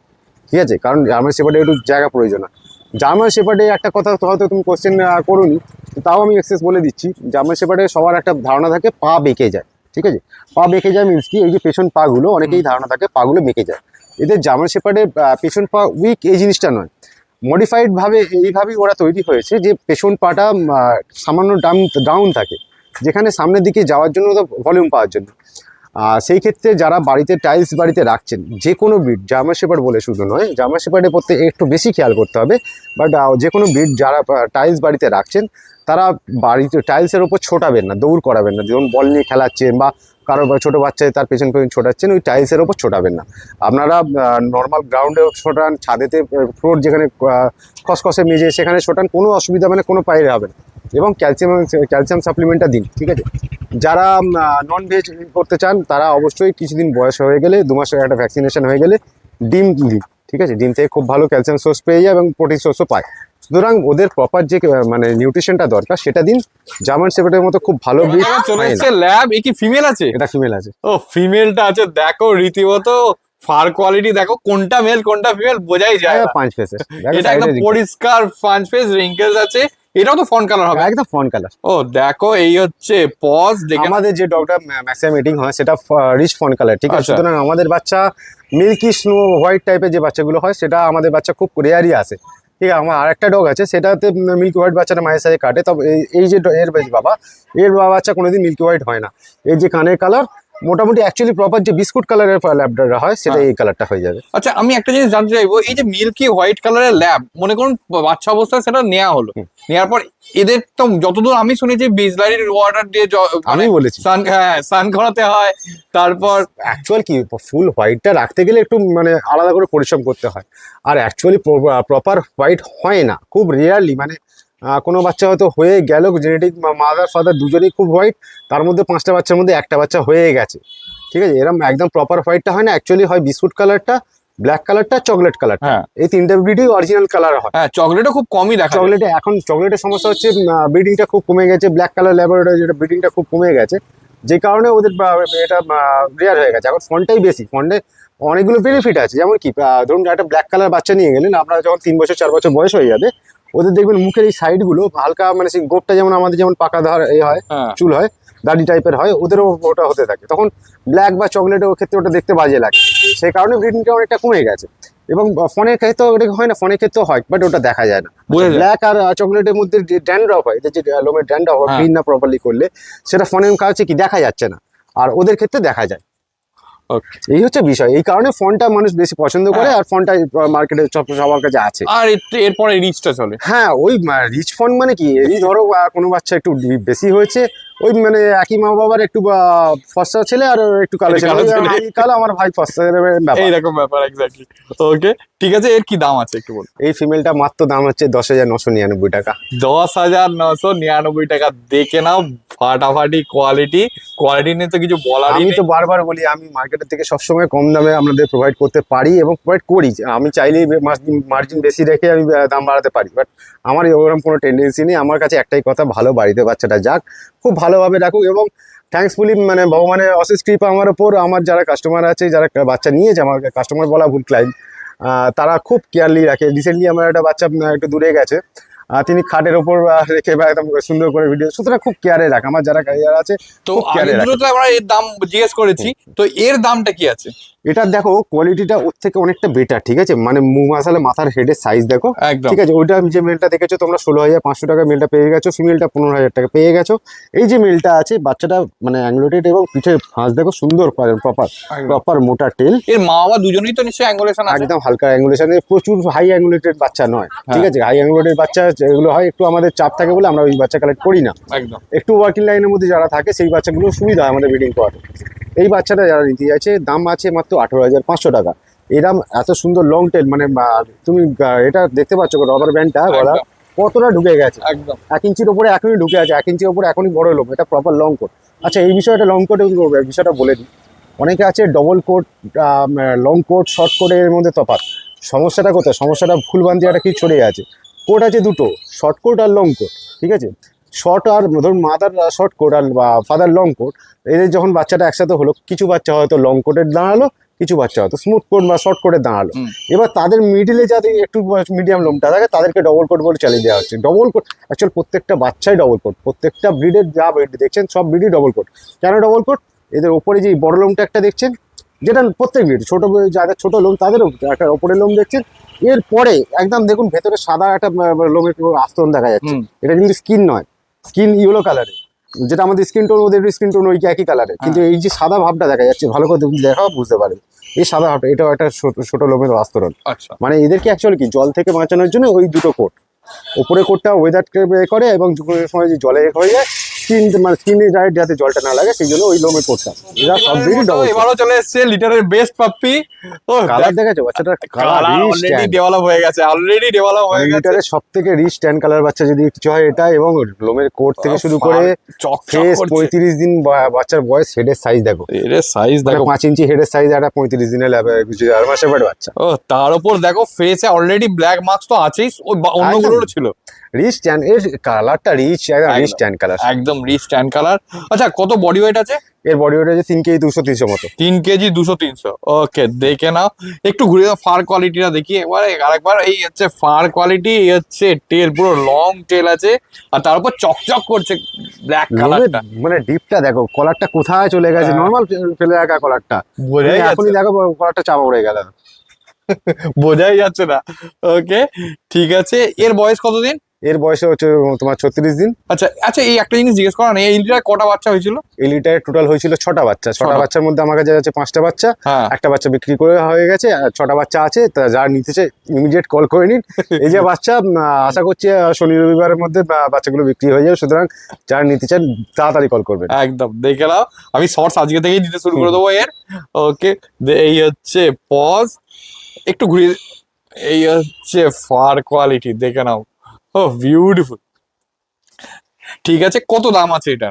ঠিক আছে। কারণ জার্মান শেপার্ডে একটু জায়গা প্রয়োজন হয়। জার্মান শেপার্ডে একটা কথা হয়তো তুমি কোশ্চেন করোনি, তাও আমি এক্সেস বলে দিচ্ছি। জার্মান শেপার্ডে সবার একটা ধারণা থাকে পা বেঁকে যায়, ঠিক আছে। পা বেঁকে যায় মিনস কি, এই যে পেছন পাগুলো অনেকেই ধারণা থাকে পাগুলো বেঁকে যায়। এদের জার্মান শেপার্ডের পেছন পা উইক এই জিনিসটা নয়, মডিফাইড ভাবে এইভাবেই ওরা তৈরি হয়েছে যে পেছন পাটা সামান্য ডাউন থাকে, যেখানে সামনের দিকে যাওয়ার জন্য ভলিউম পাওয়ার জন্য। সেই ক্ষেত্রে যারা বাড়িতে টাইলস বাড়িতে রাখছেন, যে কোনো ব্রিড, জার্মান শেপার্ড বলে শুধু নয়, জার্মান শেপার্ডের প্রতি একটু বেশি খেয়াল করতে হবে। বাট যে কোনো ব্রিড যারা টাইলস বাড়িতে রাখছেন, তারা বাড়িতে টাইলসের ওপর ছোটাবেন না, দৌড় করাবেন না। যেমন বল নিয়ে খেলাচ্ছেন বা কারো ছোটো বাচ্চায় তার পেছন ছোটাচ্ছেন, ওই টাইলসের ওপর ছোটাবেন না। আপনারা নর্মাল গ্রাউন্ডে ছোটান, ছাদেতে ফ্লোর যেখানে খসখসে মেজে সেখানে ছোটান, কোনো অসুবিধা মানে কোনো পাইরে হবে না। এবং ক্যালসিয়াম সাপ্লিমেন্টটা দিন, ঠিক আছে। যারা নন ভেজ করতে চান তারা অবশ্যই কিছুদিন বয়স হয়ে গেলে, 2 মাসের একটা ভ্যাকসিনেশন হয়ে গেলে ডিম দিন, ঠিক আছে। ডিম থেকে খুব ভালো ক্যালসিয়াম সোর্স পেয়ে যায় এবং প্রোটিন সোর্সও পায়। সুতরাং ওদের প্রপার যে মানে নিউট্রিশনটা দরকার সেটা দিন। জার্মান শেপার্ডের মতো খুব ভালো ব্রিড চলে এসেছে ল্যাব, এ কি ফিমেল আছে? এটা ফিমেল আছে। ও ফিমেলটা আছে, দেখো রীতিমতো ফার কোয়ালিটি দেখো, কোনটা মেল কোনটা ফিমেল বোঝাই যায় না। 5 ফেসের, এটা একদম পরিষ্কার 5 ফেস, রিঙ্কেলস আছে, এটাও তো ফন কালার হবে একদম ফন কালার। ও দেখো এই হচ্ছে পজ, আমাদের যে ডগটা ম্যাক্সিমাম মিটিং হয় সেটা রিচ ফন কালার, ঠিক আছে। আচ্ছা। সুতরাং আমাদের বাচ্চা মিল্কি স্নো হোয়াইট টাইপের যে বাচ্চাগুলো হয় সেটা আমাদের বাচ্চা খুব রেয়ারই আসে। ঠিক আছে। আমার আরেকটা ডগ আছে, সেটাতে মিল্কি হোয়াইট বাচ্চাটা মায়ের সাথে কাটে, তবে এই যে এর বাবা বাচ্চা কোনোদিন মিল্কি হোয়াইট হয় না। এর যে কানের কালার মোটামুটি অ্যাকচুয়ালি প্রপার যে বিস্কুট কালারের ল্যাবডাররা হয় সেটা এই কালারটা হয়ে যাবে। আচ্ছা, আমি একটা জিনিস জানতে চাইবো, এই যে মিল্কি হোয়াইট কালারের ল্যাব, মনে করুন বাচ্চা অবস্থায় সেটা নেওয়া হলো, নেওয়ার পর এদের তো যতদূর আমি শুনেছি বিসলারির ওয়াটার দিয়ে আমি বলেছি স্নান করাতে হয়, তারপর অ্যাকচুয়াল কি ফুল হোয়াইটটা রাখতে গেলে একটু মানে আলাদা করে পরিশ্রম করতে হয়, আর অ্যাকচুয়ালি প্রপার হোয়াইট হয় না, খুব রেয়ারলি। মানে কোনো বাচ্চা হয়তো হয়ে গেল, জেনেটিক মাদার ফাদার দুজনেই খুব হোয়াইট, তার মধ্যে 5টা বাচ্চার মধ্যে একটা বাচ্চা হয়ে গেছে, ঠিক আছে। এরকম একদম প্রপার হোয়াইটটা হয় না, অ্যাকচুয়ালি হয় বিস্কুট কালারটা, ব্ল্যাক কালারটা, চকলেট কালারটা, হ্যাঁ এই তিনটা ব্রিডই অরিজিনাল কালার হয়। হ্যাঁ, চকলেটও খুব কমই দেখা যায়। চকলেটে এখন চকলেটের সমস্যা হচ্ছে ব্রিডিংটা খুব কমে গেছে, ব্ল্যাক কালার ল্যাবরেটরি যেটা ব্রিডিংটা খুব কমে গেছে, যে কারণে ওদের এটা রেয়ার হয়ে গেছে। এখন ফন্টটাই বেশি, ফন্টে অনেকগুলো বেনিফিট আছে, যেমন কি ধরুন একটা ব্ল্যাক কালার বাচ্চা নিয়ে গেলেন আপনারা, যখন 3 বছর 4 বছর বয়স হয়ে যাবে, ওদের দেখবেন মুখের এই সাইডগুলো হালকা মানে সেই গোপটা যেমন আমাদের যেমন পাকা ধার হয়, হ্যাঁ চুল হয়, দাড়ি টাইপের হয়, ওদেরও ওটা হতে থাকে, তখন ব্ল্যাক বা চকলেটের ক্ষেত্রে ওটা দেখতে বাজে লাগে, সেই কারণে ব্রিডিংটা অনেকটা কমে গেছে। এবং ফোনের ক্ষেত্রেও ওটা হয় না, ফোনের ক্ষেত্রেও হয়, বাট ওটা দেখা যায় না। বোঝা যায়। ব্ল্যাক আর চকলেটের মধ্যে যে ড্যান্ড্রফ হয়, এদের যে লোমের ড্যান্ড্রফ হয়, হ্যাঁ। ক্লিন না প্রপারলি করলে, সেটা ফোনের কাছে কি দেখা যাচ্ছে না, আর ওদের ক্ষেত্রে দেখা যায়। Okay. এই হচ্ছে বিষয়, এই কারণে ফোনটা মানুষ বেশি পছন্দ করে, হ্যাঁ। আর ফোনটা মার্কেটে সবার কাছে আছে। আর এরপরে রিচটা চলে। হ্যাঁ, ওই রিচ ফোন মানে কি, এই ধরো কোনো বাচ্চা একটু বেশি হয়েছে, ওই মানে একই মা বাবার একটু ফর্সা ছেলে আর একটু কালো একটু ছেলে, কালো ওই ছেলে। আমি কালো আমার ভাই ফর্সা ব্যাপার। এইরকম ব্যাপার, এক্স্যাক্টলি। ওকে, ঠিক আছে, এর কি দাম আছে একটু বলুন। এই ফিমেলটা মাত্র দাম হচ্ছে 10,999 টাকা। 10,999 টাকা। দেখে নাও, ফাটাফাটি কোয়ালিটি, কোয়ালিটি নিয়ে তো কিছু বলারই আমি নেই। তো বারবার বলি, আমি মার্কেটের থেকে সবসময় কম দামে আপনাদের প্রোভাইড করতে পারি এবং প্রোভাইড করি। আমি চাইলেই মার্জিন বেশি রেখে আমি দাম বাড়াতে পারি, বাট আমার ওরকম কোনো টেন্ডেন্সি নেই। আমার কাছে একটাই কথা, ভালো বাড়িতে বাচ্চাটা যাক, খুব ভালোভাবে রাখুক, এবং থ্যাঙ্কসফুলি মানে ভগবানের অশেষ কৃপা আমার ওপর, আমার যারা কাস্টমার আছে, যারা বাচ্চা নিয়েছে, আমার কাস্টমার বলা ভুল, ক্লায়েন্ট, তারা খুব কেয়ারলি রাখে। রিসেন্টলি আমার একটা বাচ্চা একটু দূরে গেছে, তিনি খাটের ওপর রেখে বা একদম সুন্দর করে ভিডিও, সুতরাং খুব কেয়ারে রাখে আমার যারা ক্যারিয়ার আছে, তো খুব কেয়ারে রাখে। দ্রুত আমরা এর দাম জিজ্ঞেস করেছি, তো এর দামটা কি আছে? এটা দেখো কোয়ালিটিটা ওর থেকে অনেকটা বেটার, ঠিক আছে। মানে আসলে মাথার হেডের সাইজ দেখো, একদম। ঠিক আছে। ওইটা যে মেলটা দেখেছো তোমরা 16,500 টাকা মেলটা পেয়ে গেছো, ফিমেলটা 15,000 টাকা পেয়ে গেছো। এই যে মেলটা আছে, বাচ্চাটা মানে অ্যাংলোটেড এবং পিঠে ফাঁস দেখো সুন্দর, প্রপার মোটা টেল। এর মা বাবা দুজনেই তো নিশ্চয়ই অ্যাঙ্গুলেশন আছে। একদম হালকা অ্যাঙ্গুলেশন, প্রচুর হাই অ্যাঙ্গুলেটেড বাচ্চা নয়, ঠিক আছে। হাই অ্যাঙ্গুলেটেড বাচ্চা যেগুলো হয়, একটু আমাদের চাপ থাকে বলে আমরা ওই বাচ্চা কালেক্ট করি না। একদম। একটু ওয়ার্কিং লাইনের মধ্যে যারা থাকে, সেই বাচ্চাগুলো সুবিধা হয় আমাদের ব্রিডিং করাতে। এই বাচ্চাটা যারা নিতে যাচ্ছে, দাম আছে মাত্র 18,500 টাকা। এরম এত সুন্দর লং টেল, মানে তুমি এটা দেখতে পাচ্ছ রবার ব্যান্ডটা গলা একদম। কতটা ঢুকে গেছে, একদম। 1 ইঞ্চির ওপরে এখনই ঢুকে আছে, 1 ইঞ্চির ওপরে এখনই বড় লোম, এটা প্রপার লং কোট। আচ্ছা, এই বিষয়টা লং কোট বিষয়টা বলে দিই। অনেকে আছে double coat, long coat, short কোটের মধ্যে তফাৎ। সমস্যাটা কোথায়? সমস্যাটা ভুলভ্রান্তি একটা কি ছড়ে আছে। কোট আছে দুটো, শর্ট কোট আর লং কোট, ঠিক আছে। শর্ট আর ধরুন মাদার শর্ট কোট আর ফাদার লং কোট, এদের যখন বাচ্চাটা একসাথে হলো, কিছু বাচ্চা হয়তো লং কোটের দাঁড়ালো, কিছু বাচ্চা হয়তো স্মুথ কোট বা শর্ট কোটের দাঁড়ালো। এবার তাদের মিডিলে যাদের একটু মিডিয়াম লোমটা থাকে, তাদেরকে ডবল কোট বলে চালিয়ে দেওয়া হচ্ছে। ডবল কোট অ্যাকচুয়াল প্রত্যেকটা বাচ্চাই ডবল কোট, প্রত্যেকটা ব্রিডের যা ব্রিড দেখছেন সব ব্রিডই ডবল কোট। কেন ডবল কোট? এদের ওপরে যে বড় লোমটা একটা দেখছেন, যেটা প্রত্যেক ব্রিড, ছোট যাদের ছোট লোম তাদেরও একটা ওপরের লোম দেখছেন, এরপরে একদম দেখুন ভেতরে সাদা একটা লোমের আস্তরণ দেখা যাচ্ছে। এটা কিন্তু স্কিন নয়, স্কিন ইয়েলো কালারে, যেটা আমাদের স্কিন টোন, ওদের স্কিন টোন ওই একই কালারে, কিন্তু এই যে সাদা ভাবটা দেখা যাচ্ছে, ভালো করে দেখাও বুঝতে পারবে এই সাদা ভাবটা, এটাও একটা ছোট লোমের আস্তরণ। আচ্ছা, মানে এদেরকে অ্যাকচুয়ালি কি জল থেকে বাঁচানোর জন্য ওই দুটো কোট, ওপরে কোটটা ওয়েদারকে করে, এবং সময় যে জলে হয়ে যায় স্কিন, মানে স্কিনের গায়ে যাতে জলটা না লাগে, সেই জন্য ওই লোমের কোটটা। এরা সব ব্রিডই ডবল। এবারও চলে এসেছে লিটারের বেস্ট পাপ্পি। ও কালার দেখেছো বাচ্চাটার কালার অলরেডি ডেভেলপ হয়ে গেছে, লিটারের সব থেকে রিচ ট্যান কালার বাচ্চা যদি কিছু হয় এটা, এবং লোমের কোট থেকে শুরু করে ফেস, 35 দিন বাচ্চার বয়স, হেডের সাইজ দেখো, এর সাইজ দেখো, 5 ইঞ্চি হেডের সাইজ, একটা 35 দিনের 4 মাসের বাচ্চা। ও তার উপর দেখো ফেসে অলরেডি ব্ল্যাক মার্কস তো আছেই, ওই অন্যগুলোরও ছিল। রিচ ট্যান, এর কালারটা রিচ, রিচ ট্যান কালার, একদম রিচ ট্যান কালার। আচ্ছা, কত বডি ওয়েট আছে? এর বডি ওয়েট আছে 3 কেজি 200-300 মতো। 3 কেজি 200-300। ওকে, দেখে নাও, একটু ঘুরে দাও, ফার কোয়ালিটিটা দেখি আরেকবার। এই হচ্ছে ফার কোয়ালিটি, এই হচ্ছে টেল, পুরো লং টেল আছে, আর তার উপর চকচক করছে ব্ল্যাক কালারটা। মানে ডিপটা দেখো, কলারটা কোথায় চলে গেছে, নর্মাল ফেলে রাখা কলারটা, বোঝাই এখনই যাচ্ছে। দেখো কলারটা চাপা পড়ে গেল। বোঝাই যাচ্ছে না। ওকে, ঠিক আছে। এর বয়স কতদিন? এর বয়সে হচ্ছে তোমার 36 দিন। আচ্ছা আচ্ছা, এই একটা জিনিস জিজ্ঞেস করা নেই, এই লিটার কটা বাচ্চা হয়েছিল? এই লিটারে টোটাল হয়েছিল 6টা বাচ্চা। 6টা ছটা। বাচ্চার মধ্যে আমার কাছে আছে 5টা বাচ্চা। হ্যাঁ। একটা বাচ্চা বিক্রি করে হয়ে গেছে, আর 6টা বাচ্চা আছে। তা যারা নিতে চায় ইমিডিয়েট কল করে নিন। এই যে বাচ্চা, আশা করছি শনি রবিবারের মধ্যে বাচ্চাগুলো বিক্রি হয়ে যাবে, সুতরাং যারা নিতে চান তাড়াতাড়ি কল করবেন। একদম, দেখে নাও। আমি শর্টস আজকে থেকেই দিতে শুরু করে দেবো এর। ওকে, এই হচ্ছে পজ, একটু ঘুরিয়ে, এই হচ্ছে ফার কোয়ালিটি, দেখে নাও। ও বিউটিফুল। ঠিক আছে, কত দাম আছে এটা?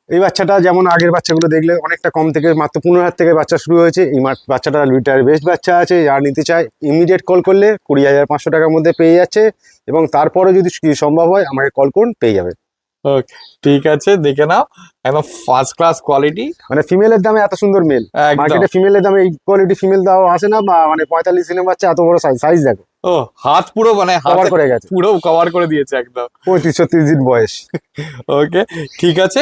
এই বাচ্চাটা যেমন আগের বাচ্চাগুলো দেখলে অনেকটা কম থেকে মাত্র 15,000 থেকে বাচ্চা শুরু হয়েছে। এই বাচ্চাটা লিটার বেস্ট বাচ্চা আছে, যারা নিতে চায় ইমিডিয়েট কল করলে 20,500 টাকার মধ্যে পেয়ে যাচ্ছে। এবং তারপরে যদি সম্ভব হয় আমাকে কল করুন, পেয়ে যাবে। ওকে, ঠিক আছে, দেখে নাও, একদম ফার্স্ট ক্লাস কোয়ালিটি। মানে ফিমেলের দামে এত সুন্দর মেল, একদম। মার্কেটে ফিমেলের দামে এই কোয়ালিটি ফিমেল দাও আসে না। মানে 45 দিনের বাচ্চা এত বড় সাইজ দেখো, ও হাত পুরো মানে কভার করে গেছে। পুরো কভার করে দিয়েছে একদম। 35-36 দিন বয়স। ওকে, ঠিক আছে।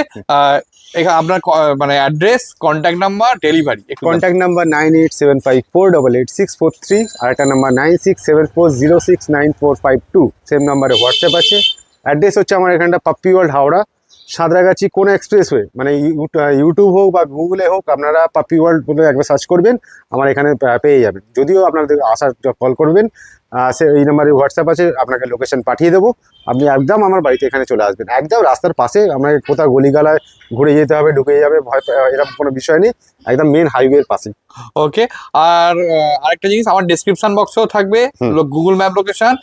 এখানে আপনার মানে address, contact number, delivery. Contact number 9875488643, আর একটা নাম্বার 9674069452। সেম নাম্বারে হোয়াটসঅ্যাপ আছে। অ্যাড্রেস হচ্ছে আমার এখানটা পাপ্পি ওয়ার্ল্ড, হাওড়া সাঁতরাগাছি কোন এক্সপ্রেসওয়ে। মানে ইউটিউব হোক বা গুগলে হোক, আপনারা পাপ্পি ওয়ার্ল্ড বলে একবার সার্চ করবেন, আমার এখানে পেয়ে যাবেন। যদিও আপনাদের আসার কল করবেন, এই নাম্বারে হোয়াটসঅ্যাপ আছে, আপনাকে লোকেশন পাঠিয়ে দেবো। আপনি একদম আমার বাড়িতে এখানে চলে আসবেন, একদম রাস্তার পাশে। আপনাকে কোথাও গলিগালায় ঘুরে যেতে হবে, ঢুকে যাবে, ভয় এরকম কোনো বিষয় নেই, একদম মেন হাইওয়ের পাশে। ওকে, আর আরেকটা জিনিস, আমার ডেসক্রিপশন বক্সেও থাকবে গুগল ম্যাপ লোকেশন,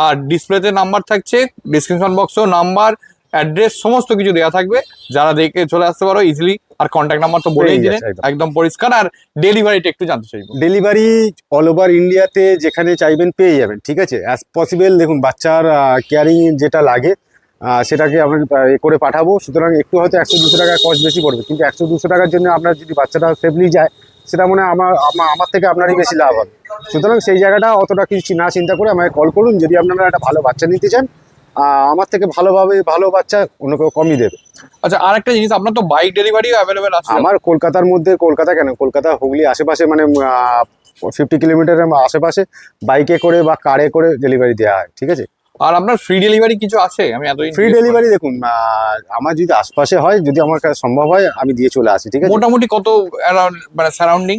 আর ডিসপ্লেতে নাম্বার থাকছে, ডেসক্রিপশন বক্সেও নাম্বার, অ্যাড্রেস সমস্ত কিছু দেওয়া থাকবে, যারা দেখে চলে আসতে পারো ইজিলি। আর কন্ট্যাক্ট নাম্বার তো বলেই দিলেন, একদম পরিষ্কার। আর ডেলিভারিটা একটু জানতে চাইবো। ডেলিভারি অল ওভার ইন্ডিয়াতে যেখানে চাইবেন পেয়ে যাবেন, ঠিক আছে, অ্যাজ পসিবল। দেখুন, বাচ্চার কেয়ারিং যেটা লাগে সেটাকে আমরা করে পাঠাবো, সুতরাং একটু হয়তো 100-200 টাকা কস্ট বেশি পড়বে, কিন্তু 100-200 টাকার জন্য আপনার যদি বাচ্চাটা সেফলি যায়, সেটা মনে হয় আমার থেকে আপনারই বেশি লাভ হবে। সুতরাং সেই জায়গাটা অতটা কিছু না চিন্তা করে আমাকে কল করুন, যদি আপনারা একটা ভালো বাচ্চা নিতে চান। আমার থেকে ভালো বাচ্চা অন্য কেউ কমই দেবে। আচ্ছা, আর একটা জিনিস, আপনার তো বাইক ডেলিভারিও অ্যাভেলেবেল আছে? আমার কলকাতার মধ্যে, কলকাতা কেন, কলকাতা হুগলি আশেপাশে, মানে 50 কিলোমিটারের আশেপাশে বাইকে করে বা কারে করে ডেলিভারি দেওয়া হয়, ঠিক আছে। আর আপনার ফ্রি ডেলিভারি কিছু আছে? আমি এতদিন ফ্রি ডেলিভারি দেখুন, আমার যদি আশপাশে হয়, যদি আমার কাছে সম্ভব হয়, আমি দিয়ে চলে আসি, ঠিক আছে। মোটামুটি কত মানে সারাউন্ডিং?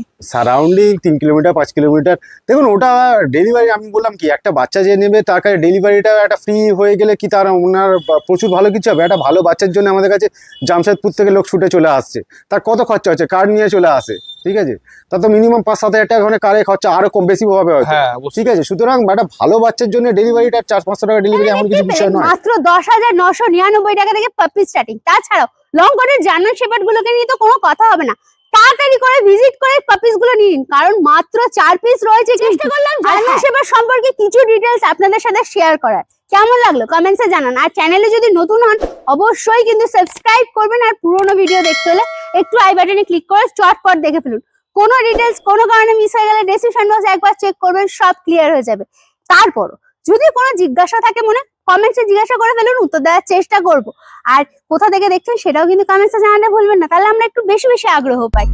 3 kilometre 5 kilometre. দেখুন, ওটা ডেলিভারি আমি বললাম কি, একটা বাচ্চা যে নেবে তার কাছে ডেলিভারিটা একটা ফ্রি হয়ে গেলে কি তার ওনার প্রচুর ভালো কিছু হবে। একটা ভালো বাচ্চার জন্য আমাদের কাছে জামশেদপুর থেকে লোক ছুটে চলে আসছে, তার কত খরচা হচ্ছে, কার নিয়ে চলে আসে, ঠিক আছে। তার তো মিনিমাম 5-7 হাজার টাকা ওখানে কারে খরচা, আরো কম বেশি হবে হয়তো, ঠিক আছে। সুতরাং একটা ভালো বাচ্চার জন্য ডেলিভারিটা 400-500 টাকা ডেলিভারি এমন কিছু বিষয় নয়। মাত্র 10,999 টাকা থেকে পাপি স্টার্টিং। তাছাড়াও লং কোটের জার্মান শেপার্ড গুলোকে নিয়ে তো কোনো কথা হবে না, তাড়াতাড়ি করে ভিজিট করে পাপিস গুলো নিন, কারণ মাত্র 4 পিস রয়েছে। চেষ্টা করলাম জার্মান শেপার্ড সম্পর্কে কিছু ডিটেলস আপনাদের সাথে শেয়ার করার। কেমন লাগলো কমেন্টসে জানান। আর চ্যানেলে যদি নতুন হন অবশ্যই কিন্তু সাবস্ক্রাইব করবেন। আর পুরোনো ভিডিও দেখতে হলে একটু আই বাটনে ক্লিক করে চটপট দেখে ফেলুন। কোনো ডিটেলস কোনো কারণে মিস হয়ে গেলে ডেসক্রিপশন বক্সে একবার চেক করবেন, সব ক্লিয়ার হয়ে যাবে। তারপর যদি কোনো জিজ্ঞাসা থাকে মনে, কমেন্টসে জিজ্ঞাসা করে ফেলুন, উত্তর দেওয়ার চেষ্টা করব। আর কোথা থেকে দেখছেন সেটাও কিন্তু কমেন্টসে জানাতে ভুলবেন না, তাহলে আমরা একটু বেশি আগ্রহ পাই।